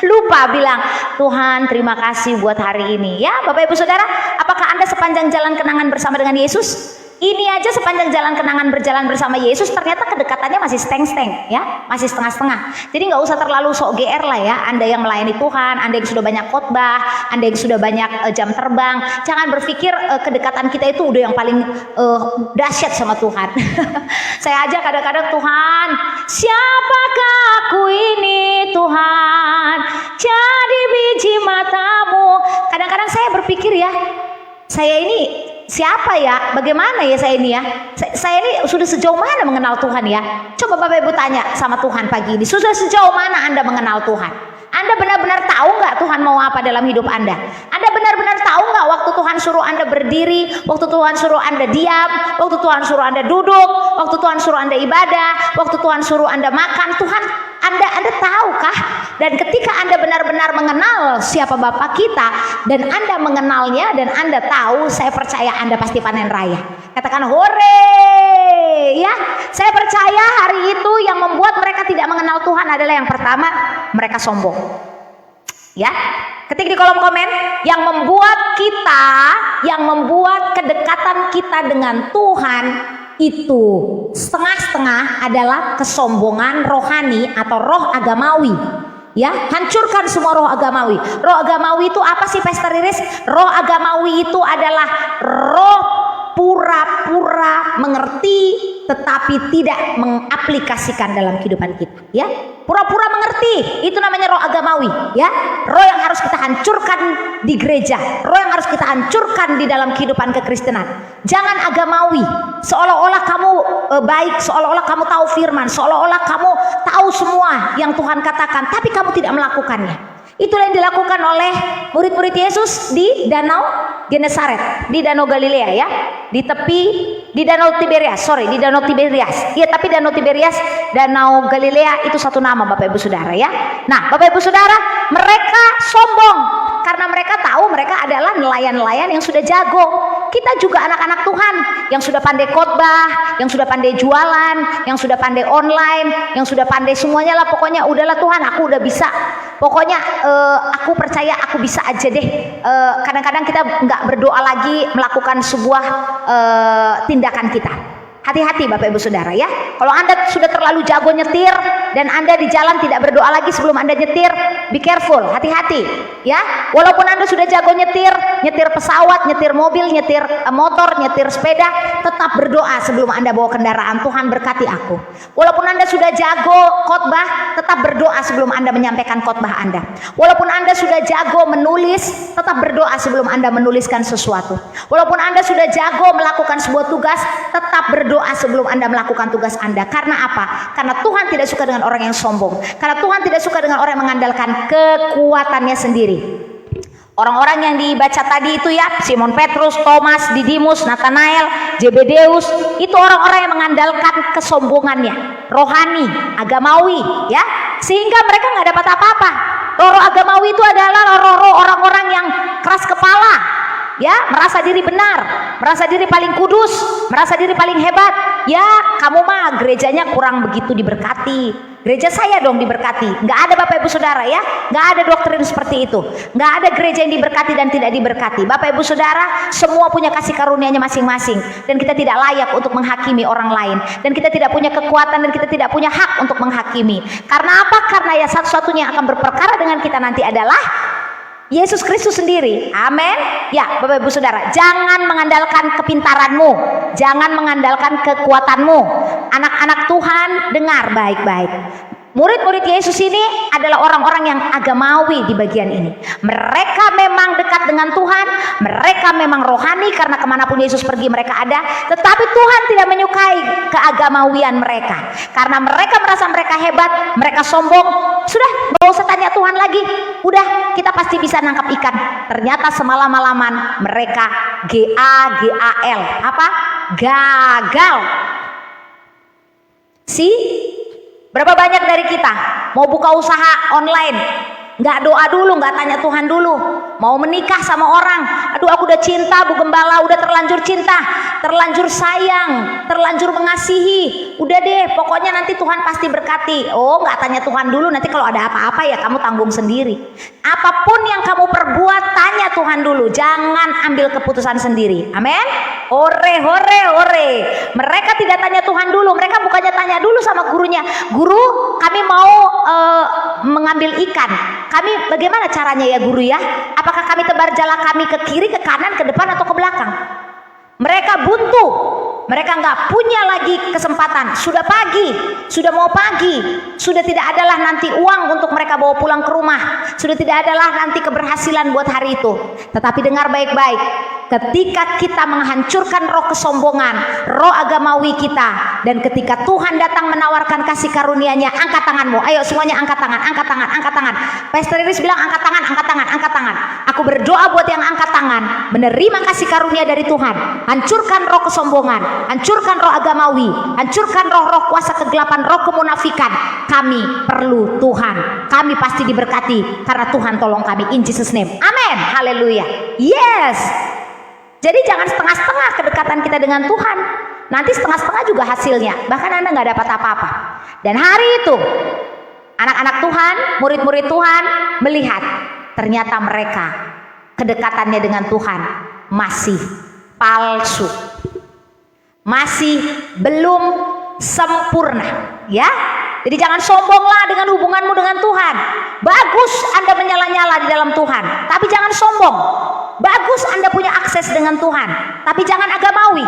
lupa bilang Tuhan terima kasih buat hari ini ya. Bapak Ibu Saudara, apakah Anda sepanjang jalan kenangan bersama dengan Yesus? Ini aja sepanjang jalan kenangan berjalan bersama Yesus, ternyata kedekatannya masih seteng-seteng ya, masih setengah-setengah. Jadi nggak usah terlalu sok GR lah ya. Anda yang melayani Tuhan, Anda yang sudah banyak khotbah, Anda yang sudah banyak jam terbang, jangan berpikir kedekatan kita itu udah yang paling dahsyat sama Tuhan. Saya aja kadang-kadang, Tuhan siapakah aku ini Tuhan, jadi biji matamu. Kadang-kadang saya berpikir ya, saya ini siapa ya? Bagaimana ya saya ini ya? Saya ini sudah sejauh mana mengenal Tuhan ya? Coba Bapak Ibu tanya sama Tuhan pagi ini. Sudah sejauh mana Anda mengenal Tuhan? Anda benar-benar tahu nggak Tuhan mau apa dalam hidup Anda? Anda benar-benar tahu nggak waktu Tuhan suruh Anda berdiri, waktu Tuhan suruh Anda diam, waktu Tuhan suruh Anda duduk, waktu Tuhan suruh Anda ibadah, waktu Tuhan suruh Anda makan, Tuhan Anda tahukah? Dan ketika Anda benar-benar mengenal siapa Bapa kita dan Anda mengenalnya dan Anda tahu, saya percaya Anda pasti panen raya. Katakan hore ya. Saya percaya hari itu yang membuat mereka tidak mengenal Tuhan adalah yang pertama, mereka sombong. Ya, ketik di kolom komen, yang membuat kedekatan kita dengan Tuhan itu setengah-setengah adalah kesombongan rohani atau roh agamawi. Ya, hancurkan semua roh agamawi. Roh agamawi itu apa sih, Pastor Iris? Roh agamawi itu adalah roh pura-pura mengerti tetapi tidak mengaplikasikan dalam kehidupan kita, ya. Pura-pura mengerti, itu namanya roh agamawi, ya. Roh yang harus kita hancurkan di gereja, roh yang harus kita hancurkan di dalam kehidupan kekristenan. Jangan agamawi, seolah-olah kamu baik, seolah-olah kamu tahu firman, seolah-olah kamu tahu semua yang Tuhan katakan, tapi kamu tidak melakukannya. Itulah yang dilakukan oleh murid-murid Yesus di Danau Genesaret, di Danau Galilea, ya, di Danau Tiberias, di Danau Tiberias. Iya, tapi Danau Tiberias, Danau Galilea itu satu nama, Bapak Ibu Saudara, ya. Nah, Bapak Ibu Saudara, mereka sombong karena mereka tahu mereka adalah nelayan-nelayan yang sudah jago. Kita juga anak-anak Tuhan yang sudah pandai khotbah, yang sudah pandai jualan, yang sudah pandai online, yang sudah pandai semuanya lah. Pokoknya udahlah Tuhan, aku udah bisa. Pokoknya aku percaya aku bisa aja deh. Kadang-kadang kita nggak berdoa lagi melakukan sebuah tindakan kita. Hati-hati Bapak Ibu Saudara, ya. Kalau Anda sudah terlalu jago nyetir dan Anda di jalan tidak berdoa lagi sebelum Anda nyetir, be careful, hati-hati, ya. Walaupun Anda sudah jago nyetir pesawat, nyetir mobil, nyetir motor, nyetir sepeda, tetap berdoa sebelum Anda bawa kendaraan. Tuhan berkati aku. Walaupun Anda sudah jago khotbah, tetap berdoa sebelum Anda menyampaikan khotbah Anda. Walaupun Anda sudah jago menulis, tetap berdoa sebelum Anda menuliskan sesuatu. Walaupun Anda sudah jago melakukan sebuah tugas, tetap berdoa sebelum Anda melakukan tugas Anda. Karena apa? Karena Tuhan tidak suka dengan orang yang sombong. Karena Tuhan tidak suka dengan orang yang mengandalkan kekuatannya sendiri. Orang-orang yang dibaca tadi itu, ya, Simon Petrus, Thomas, Didimus, Nathanael, Zebedeus, itu orang-orang yang mengandalkan kesombongannya, rohani, agamawi, ya, sehingga mereka nggak dapat apa-apa. Roh agamawi itu adalah roh orang-orang yang keras kepala, ya, merasa diri benar, merasa diri paling kudus, merasa diri paling hebat. Ya, kamu mah gerejanya kurang begitu diberkati. Gereja saya dong diberkati. Nggak ada Bapak Ibu Saudara, ya, nggak ada doktrin seperti itu. Nggak ada gereja yang diberkati dan tidak diberkati. Bapak Ibu Saudara, semua punya kasih karunia-Nya masing-masing, dan kita tidak layak untuk menghakimi orang lain, dan kita tidak punya kekuatan dan kita tidak punya hak untuk menghakimi. Karena apa? Karena ya satu-satunya yang akan berperkara dengan kita nanti adalah Yesus Kristus sendiri. Amin. Ya, Bapak Ibu Saudara, jangan mengandalkan kepintaranmu, jangan mengandalkan kekuatanmu. Anak-anak Tuhan, dengar baik-baik. Murid-murid Yesus ini adalah orang-orang yang agamawi di bagian ini. Mereka memang dekat dengan Tuhan, mereka memang rohani karena kemanapun Yesus pergi mereka ada. Tetapi Tuhan tidak menyukai keagamawian mereka, karena mereka merasa mereka hebat, mereka sombong. Sudah, gak usah tanya Tuhan lagi, udah kita pasti bisa nangkap ikan. Ternyata semalam-malaman mereka GAGAL, apa? Gagal. Berapa banyak dari kita mau buka usaha online, nggak doa dulu, nggak tanya Tuhan dulu. Mau menikah sama orang, aduh aku udah cinta Bu Gembala, udah terlanjur cinta, terlanjur sayang, terlanjur mengasihi. Udah deh, pokoknya nanti Tuhan pasti berkati. Oh, nggak tanya Tuhan dulu, nanti kalau ada apa-apa ya kamu tanggung sendiri. Apapun yang kamu perbuat, tanya Tuhan dulu, jangan ambil keputusan sendiri. Amin. Hore, hore, hore. Mereka tidak tanya Tuhan dulu, mereka bukannya tanya dulu sama gurunya, guru kami mau mengambil ikan, kami bagaimana caranya ya guru ya? Apakah kami tebar jala kami ke kiri, ke kanan, ke depan atau ke belakang? Mereka buntu, mereka nggak punya lagi kesempatan. Sudah pagi, sudah mau pagi, sudah tidak adalah nanti uang untuk mereka bawa pulang ke rumah, sudah tidak adalah nanti keberhasilan buat hari itu. Tetapi dengar baik-baik, ketika kita menghancurkan roh kesombongan, roh agamawi kita, dan ketika Tuhan datang menawarkan kasih karunia-Nya, angkat tanganmu. Ayo semuanya angkat tangan, angkat tangan, angkat tangan. Pastor Iris bilang angkat tangan, angkat tangan, angkat tangan. Aku berdoa buat yang angkat tangan, menerima kasih karunia dari Tuhan. Hancurkan roh kesombongan, hancurkan roh agamawi, hancurkan roh-roh kuasa kegelapan, roh kemunafikan. Kami perlu Tuhan, kami pasti diberkati karena Tuhan tolong kami, in Jesus name. Amin, haleluya. Yes. Jadi jangan setengah-setengah kedekatan kita dengan Tuhan. Nanti setengah-setengah juga hasilnya, bahkan Anda nggak dapat apa-apa. Dan hari itu anak-anak Tuhan, murid-murid Tuhan melihat ternyata mereka kedekatannya dengan Tuhan masih palsu. masih belum sempurna, ya. Jadi jangan sombonglah dengan hubunganmu dengan Tuhan. Bagus Anda menyala-nyala di dalam Tuhan, tapi jangan sombong. Bagus Anda punya akses dengan Tuhan, tapi jangan agamawi.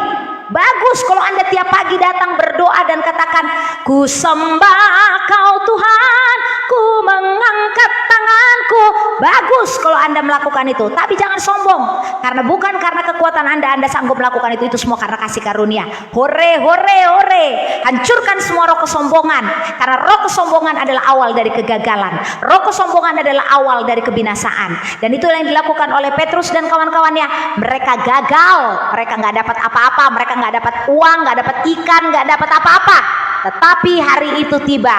Bagus kalau Anda tiap pagi datang berdoa dan katakan, ku sembah Kau Tuhan, ku mengangkat tanganku. Bagus kalau Anda melakukan itu, tapi jangan sombong. Karena bukan karena kekuatan Anda sanggup melakukan itu semua karena kasih karunia. Hore, hore, hore. Hancurkan semua roh kesombongan. Karena roh kesombongan adalah awal dari kegagalan. Roh kesombongan adalah awal dari kebinasaan. Dan itu yang dilakukan oleh Petrus dan kawan-kawannya. Mereka gagal, mereka nggak dapat apa-apa, mereka nggak dapat uang, nggak dapat ikan, nggak dapat apa-apa. Tetapi hari itu tiba,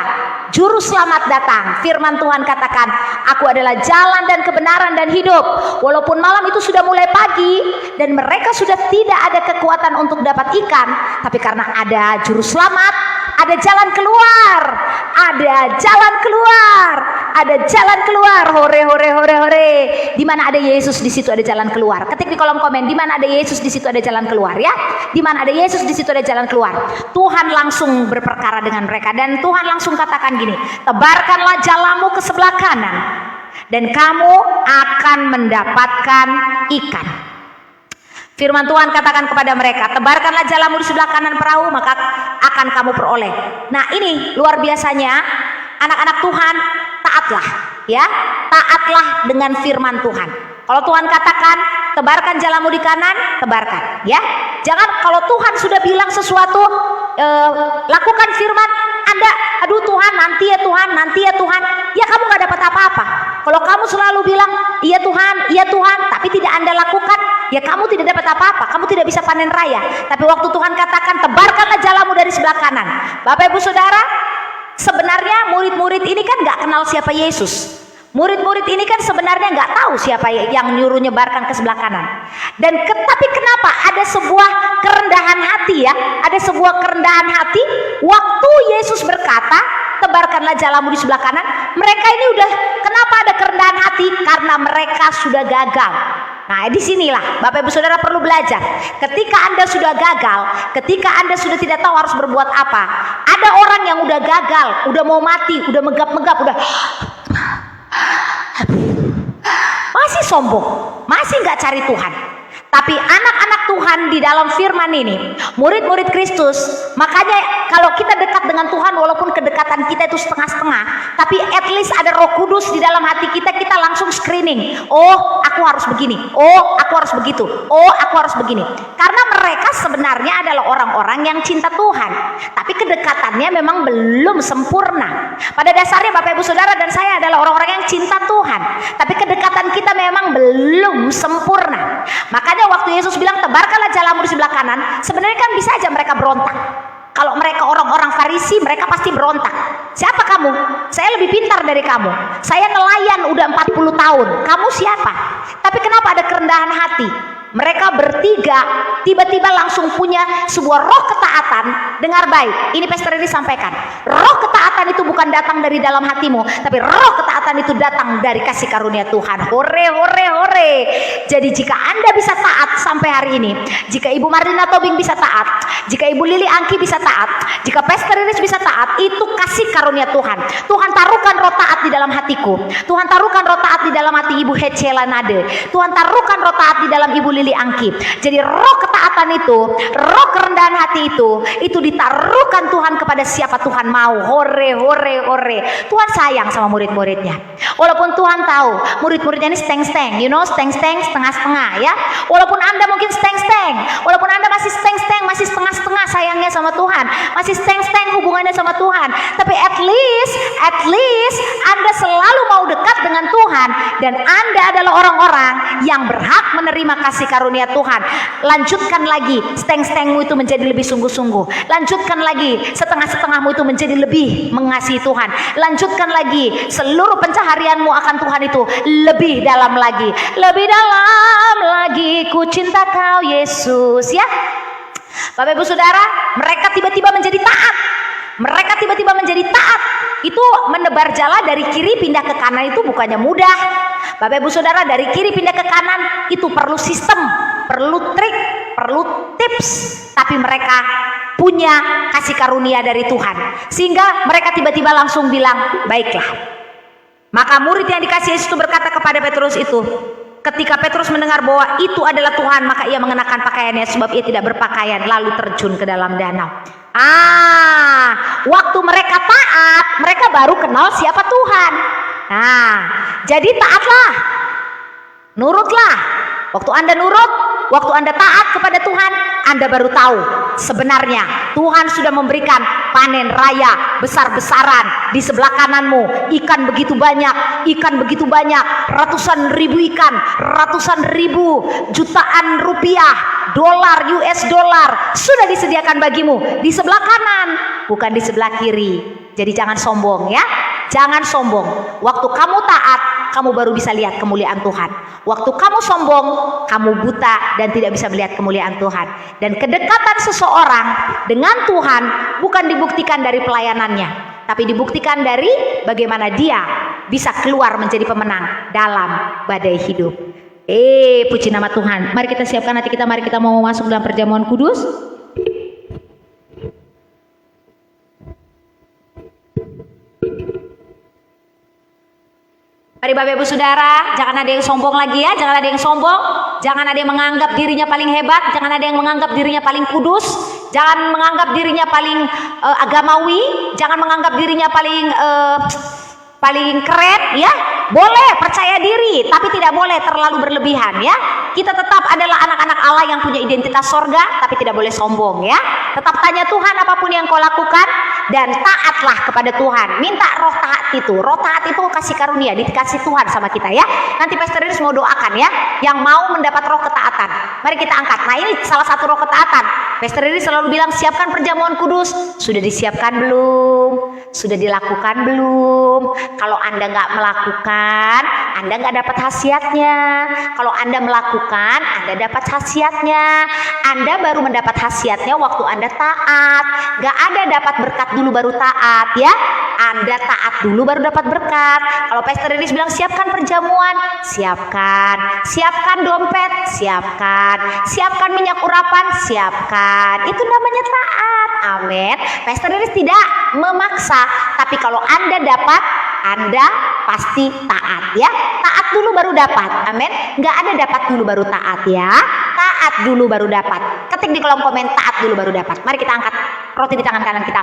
juru selamat datang. Firman Tuhan katakan, aku adalah jalan dan kebenaran dan hidup. Walaupun malam itu sudah mulai pagi dan mereka sudah tidak ada kekuatan untuk dapat ikan, tapi karena ada juru selamat, ada jalan keluar, ada jalan keluar, ada jalan keluar. Hore, hore, hore, hore. Di mana ada Yesus, di situ ada jalan keluar. Ketik di kolom komen, di mana ada Yesus, di situ ada jalan keluar, ya. Di mana ada Yesus, di situ ada jalan keluar. Tuhan langsung berperkara dengan mereka dan Tuhan langsung katakan gini, tebarkanlah jalamu ke sebelah kanan dan kamu akan mendapatkan ikan. Firman Tuhan katakan kepada mereka, tebarkanlah jalamu di sebelah kanan perahu, maka akan kamu peroleh. Nah, ini luar biasanya, anak-anak Tuhan, taatlah, ya, taatlah dengan firman Tuhan. Kalau Tuhan katakan, tebarkan jalamu di kanan, tebarkan, ya. Jangan kalau Tuhan sudah bilang sesuatu, lakukan firman Anda, aduh Tuhan, nanti ya Tuhan, nanti ya Tuhan, ya kamu nggak dapat apa-apa. Kalau kamu selalu bilang, iya Tuhan, tapi tidak Anda lakukan, ya kamu tidak dapat apa-apa, kamu tidak bisa panen raya. Tapi waktu Tuhan katakan, tebarkanlah jalamu dari sebelah kanan. Bapak Ibu Saudara, sebenarnya murid-murid ini kan nggak kenal siapa Yesus. Murid-murid ini kan sebenarnya nggak tahu siapa yang nyuruh nyebarkan ke sebelah kanan. Tapi kenapa ada sebuah kerendahan hati, ya? Ada sebuah kerendahan hati waktu Yesus berkata, tebarkanlah jalamu di sebelah kanan. Mereka ini udah, kenapa ada kerendahan hati? Karena mereka sudah gagal. Nah, disinilah Bapak Ibu Saudara perlu belajar. Ketika Anda sudah gagal, ketika Anda sudah tidak tahu harus berbuat apa, ada orang yang udah gagal, udah mau mati, udah megap-megap, udah masih sombong, masih nggak cari Tuhan. Tapi anak-anak Tuhan di dalam firman ini, murid-murid Kristus, makanya kalau kita dekat dengan Tuhan, walaupun kedekatan kita itu setengah-setengah, tapi at least ada Roh Kudus di dalam hati kita, kita langsung screening. Oh, aku harus begini. Oh, aku harus begitu. Oh, aku harus begini. Karena mereka sebenarnya adalah orang-orang yang cinta Tuhan, tapi kedekatannya memang belum sempurna. Pada dasarnya Bapak Ibu Saudara dan saya adalah orang-orang yang cinta Tuhan, tapi kedekatan kita memang belum sempurna. Makanya waktu Yesus bilang tebarkanlah jalamu di sebelah kanan, sebenarnya kan bisa aja mereka berontak. Kalau mereka orang-orang Farisi, mereka pasti berontak. Siapa kamu? Saya lebih pintar dari kamu. Saya nelayan udah 40 tahun. Kamu siapa? Tapi kenapa ada kerendahan hati? Mereka bertiga tiba-tiba langsung punya sebuah roh ketaatan. Dengar baik, ini Pastor Riri sampaikan. Roh ketaatan itu bukan datang dari dalam hatimu, tapi roh ketaatan itu datang dari kasih karunia Tuhan. Hore, hore, hore. Jadi jika Anda bisa taat sampai hari ini, jika Ibu Marlina Tobing bisa taat, jika Ibu Lili Angki bisa taat, jika Pastor Riris bisa taat, itu kasih karunia Tuhan. Tuhan taruhkan roh taat di dalam hatiku. Tuhan taruhkan roh taat di dalam hati Ibu Hecela Nade. Tuhan taruhkan roh taat di dalam Ibu Lili Angki. Jadi roh ketaatan itu, roh kerendahan hati itu ditaruhkan Tuhan kepada siapa Tuhan mau. Hore, hore, hore. Tuhan sayang sama murid-muridnya. Walaupun Tuhan tahu murid-muridnya ini steng-steng, steng-steng, setengah-setengah, ya. Walaupun Anda mungkin steng-steng, walaupun Anda masih steng-steng, masih setengah-setengah sayangnya sama Tuhan, masih steng-steng hubungannya sama Tuhan, tapi at least Anda selalu mau dekat dengan Tuhan, dan Anda adalah orang-orang yang berhak menerima kasih karunia Tuhan. Lanjutkan lagi, steng-stengmu itu menjadi lebih sungguh-sungguh. Lanjutkan lagi, setengah-setengahmu itu menjadi lebih mengasihi Tuhan. Lanjutkan lagi, seluruh pencaharianmu akan Tuhan itu lebih dalam lagi. Lebih dalam lagi, ku cinta Kau Yesus, ya. Bapak Ibu Saudara, mereka tiba-tiba menjadi taat. Mereka tiba-tiba menjadi taat. Itu menebar jala dari kiri pindah ke kanan itu bukannya mudah. Bapak Ibu Saudara, dari kiri pindah ke kanan itu perlu sistem, perlu trik, perlu tips, tapi mereka punya kasih karunia dari Tuhan, sehingga mereka tiba-tiba langsung bilang, baiklah. Maka murid yang dikasih Yesus itu berkata kepada Petrus itu, ketika Petrus mendengar bahwa itu adalah Tuhan, maka ia mengenakan pakaiannya sebab ia tidak berpakaian, lalu terjun ke dalam danau. Waktu mereka taat, mereka baru kenal siapa Tuhan. Jadi taatlah, nurutlah. Waktu Anda nurut, waktu Anda taat kepada Tuhan, Anda baru tahu sebenarnya Tuhan sudah memberikan panen raya besar-besaran di sebelah kananmu. Ikan begitu banyak, ratusan ribu ikan, ratusan ribu, jutaan rupiah, dolar, US dollar sudah disediakan bagimu di sebelah kanan, bukan di sebelah kiri. Jadi jangan sombong ya, jangan sombong. Waktu kamu taat, kamu baru bisa lihat kemuliaan Tuhan. Waktu kamu sombong, kamu buta dan tidak bisa melihat kemuliaan Tuhan. Dan kedekatan seseorang dengan Tuhan bukan dibuktikan dari pelayanannya, tapi dibuktikan dari bagaimana dia bisa keluar menjadi pemenang dalam badai hidup. Puji nama Tuhan. Mari kita siapkan hati kita, mari kita mau masuk dalam perjamuan kudus. Mari Bapak Ibu Saudara, jangan ada yang sombong lagi ya, jangan ada yang sombong, jangan ada yang menganggap dirinya paling hebat, jangan ada yang menganggap dirinya paling kudus, jangan menganggap dirinya paling agamawi, jangan menganggap dirinya paling keren ya. Boleh percaya diri, tapi tidak boleh terlalu berlebihan ya. Kita tetap adalah anak-anak Allah yang punya identitas sorga, tapi tidak boleh sombong ya. Tetap tanya Tuhan apapun yang kau lakukan, dan taatlah kepada Tuhan. Minta roh taat itu. Roh taat itu kasih karunia, dikasih Tuhan sama kita ya. Nanti Pastor Iris mau doakan ya, yang mau mendapat roh ketaatan. Mari kita angkat. Nah, ini salah satu roh ketaatan. Pastor Iris selalu bilang, siapkan perjamuan kudus. Sudah disiapkan belum? Sudah dilakukan belum? Kalau Anda nggak melakukan, Anda nggak dapat khasiatnya. Kalau Anda melakukan, Anda dapat khasiatnya. Anda baru mendapat khasiatnya waktu Anda taat. Nggak ada dapat berkat dulu baru taat ya. Anda taat dulu baru dapat berkat. Kalau Pastor Iris bilang siapkan perjamuan, siapkan dompet, siapkan minyak urapan, siapkan. Itu namanya taat. Amin. Pastor Iris tidak memaksa, tapi kalau Anda dapat, Anda pasti taat ya. Taat dulu baru dapat. Amin. Nggak ada dapat dulu baru taat ya. Taat dulu baru dapat. Ketik di kolom komen, taat dulu baru dapat. Mari kita angkat roti di tangan kanan kita.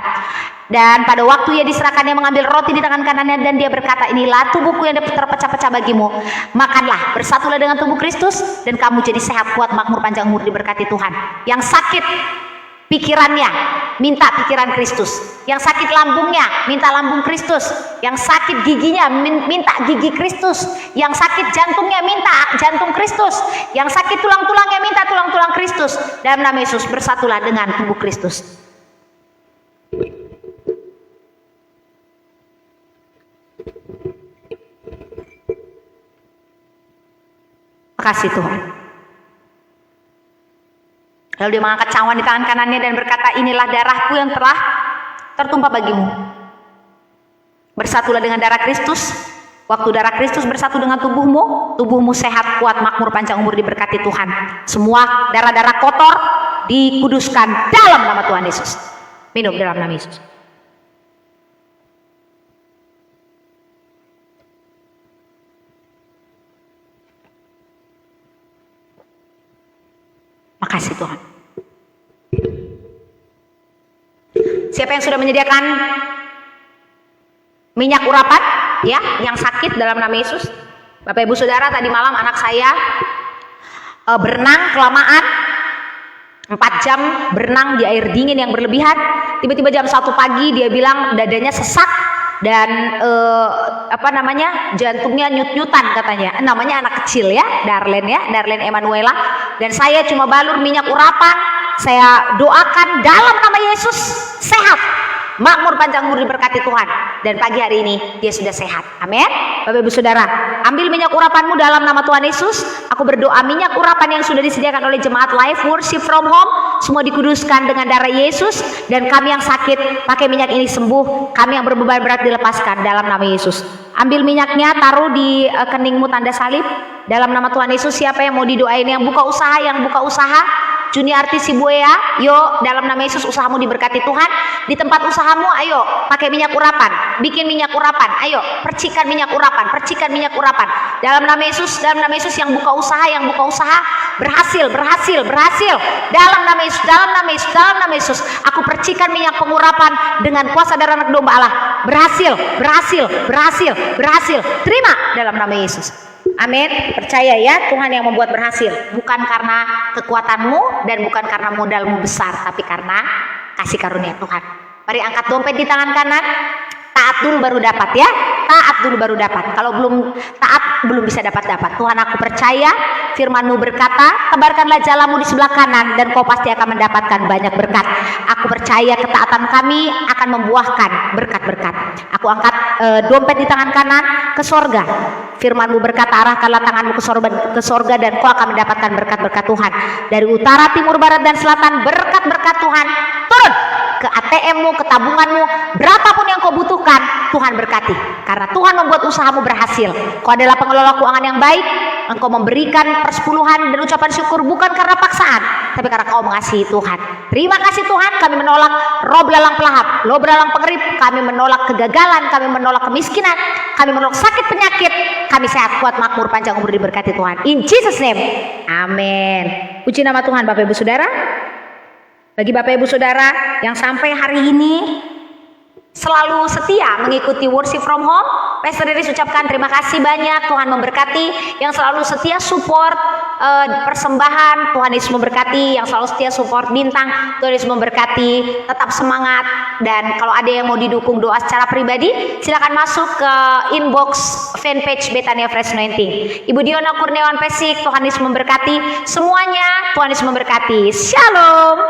Dan pada waktu ia diserahkan, dia mengambil roti di tangan kanannya dan dia berkata, inilah tubuhku yang terpecah-pecah bagimu. Makanlah, bersatulah dengan tubuh Kristus dan kamu jadi sehat, kuat, makmur, panjang umur, diberkati Tuhan. Yang sakit pikirannya, minta pikiran Kristus. Yang sakit lambungnya, minta lambung Kristus. Yang sakit giginya, minta gigi Kristus. Yang sakit jantungnya, minta jantung Kristus. Yang sakit tulang-tulangnya, minta tulang-tulang Kristus. Dalam nama Yesus, bersatulah dengan tubuh Kristus. Kasih Tuhan. Lalu dia mengangkat cawan di tangan kanannya dan berkata, inilah darahku yang telah tertumpah bagimu. Bersatulah dengan darah Kristus. Waktu darah Kristus bersatu dengan tubuhmu, tubuhmu sehat, kuat, makmur, panjang umur, diberkati Tuhan. Semua darah-darah kotor dikuduskan dalam nama Tuhan Yesus. Minum dalam nama Yesus. Makasih Tuhan. Siapa yang sudah menyediakan minyak urapan ya, yang sakit dalam nama Yesus? Bapak Ibu Saudara, tadi malam anak saya berenang kelamaan 4 jam berenang di air dingin yang berlebihan. Tiba-tiba jam 1 pagi dia bilang dadanya sesak dan jantungnya nyut-nyutan katanya. Namanya anak kecil ya, Darlene Emanuela. Dan saya cuma balur minyak urapan, saya doakan dalam nama Yesus sehat, makmur, panjang umur, diberkati Tuhan. Dan pagi hari ini dia sudah sehat. Amin. Bapak Ibu Saudara, ambil minyak urapanmu dalam nama Tuhan Yesus. Aku berdoa minyak urapan yang sudah disediakan oleh jemaat Life Worship from Home semua dikuduskan dengan darah Yesus. Dan kami yang sakit pakai minyak ini sembuh, kami yang berbeban berat dilepaskan dalam nama Yesus. Ambil minyaknya, taruh di keningmu tanda salib dalam nama Tuhan Yesus. Siapa yang mau didoain, yang buka usaha, Juniarti Sibuya, yuk dalam nama Yesus usahamu diberkati Tuhan. Di tempat usahamu, ayo pakai minyak urapan, bikin minyak urapan, ayo percikan minyak urapan, percikan minyak urapan. Dalam nama Yesus yang buka usaha berhasil. Dalam nama Yesus, aku percikan minyak pengurapan dengan kuasa darah anak domba Allah. Berhasil. Terima dalam nama Yesus. Amin. Percaya ya, Tuhan yang membuat berhasil. Bukan karena kekuatanmu dan bukan karena modalmu besar, tapi karena kasih karunia Tuhan. Mari angkat dompet di tangan kanan. Taat dulu baru dapat ya. Kalau belum taat belum bisa dapat. Tuhan, aku percaya firman-Mu berkata, tebarkanlah jalamu di sebelah kanan dan kau pasti akan mendapatkan banyak berkat. Aku percaya ketaatan kami akan membuahkan berkat-berkat. Aku angkat dompet di tangan kanan ke sorga. Firman-Mu berkata, arahkanlah tanganmu ke sorga dan kau akan mendapatkan berkat-berkat Tuhan. Dari utara, timur, barat, dan selatan, berkat-berkat Tuhan turun ke ATM-mu, ke tabunganmu, berapapun yang kau butuhkan, Tuhan berkati. Karena Tuhan membuat usahamu berhasil. Kau adalah pengelola keuangan yang baik. Engkau memberikan persepuluhan dan ucapan syukur bukan karena paksaan, tapi karena kau mengasihi Tuhan. Terima kasih Tuhan. Kami menolak roh belalang pelahap, roh belalang pengerip. Kami menolak kegagalan, kami menolak kemiskinan, kami menolak sakit penyakit. Kami sehat, kuat, makmur, panjang umur, diberkati Tuhan. In Jesus name, amin. Puji nama Tuhan. Bapak Ibu Saudara, bagi Bapak Ibu Saudara yang sampai hari ini selalu setia mengikuti worship from home, Pastor Iris ucapkan terima kasih banyak. Tuhan memberkati. Yang selalu setia support persembahan, Tuhan Yesus memberkati. Yang selalu setia support bintang, Tuhan Yesus memberkati. Tetap semangat. Dan kalau ada yang mau didukung doa secara pribadi, silakan masuk ke inbox fanpage Betania Fresh Anointing. Ibu Diona Kurniawan Pesik, Tuhan Yesus memberkati semuanya. Tuhan Yesus memberkati. Shalom.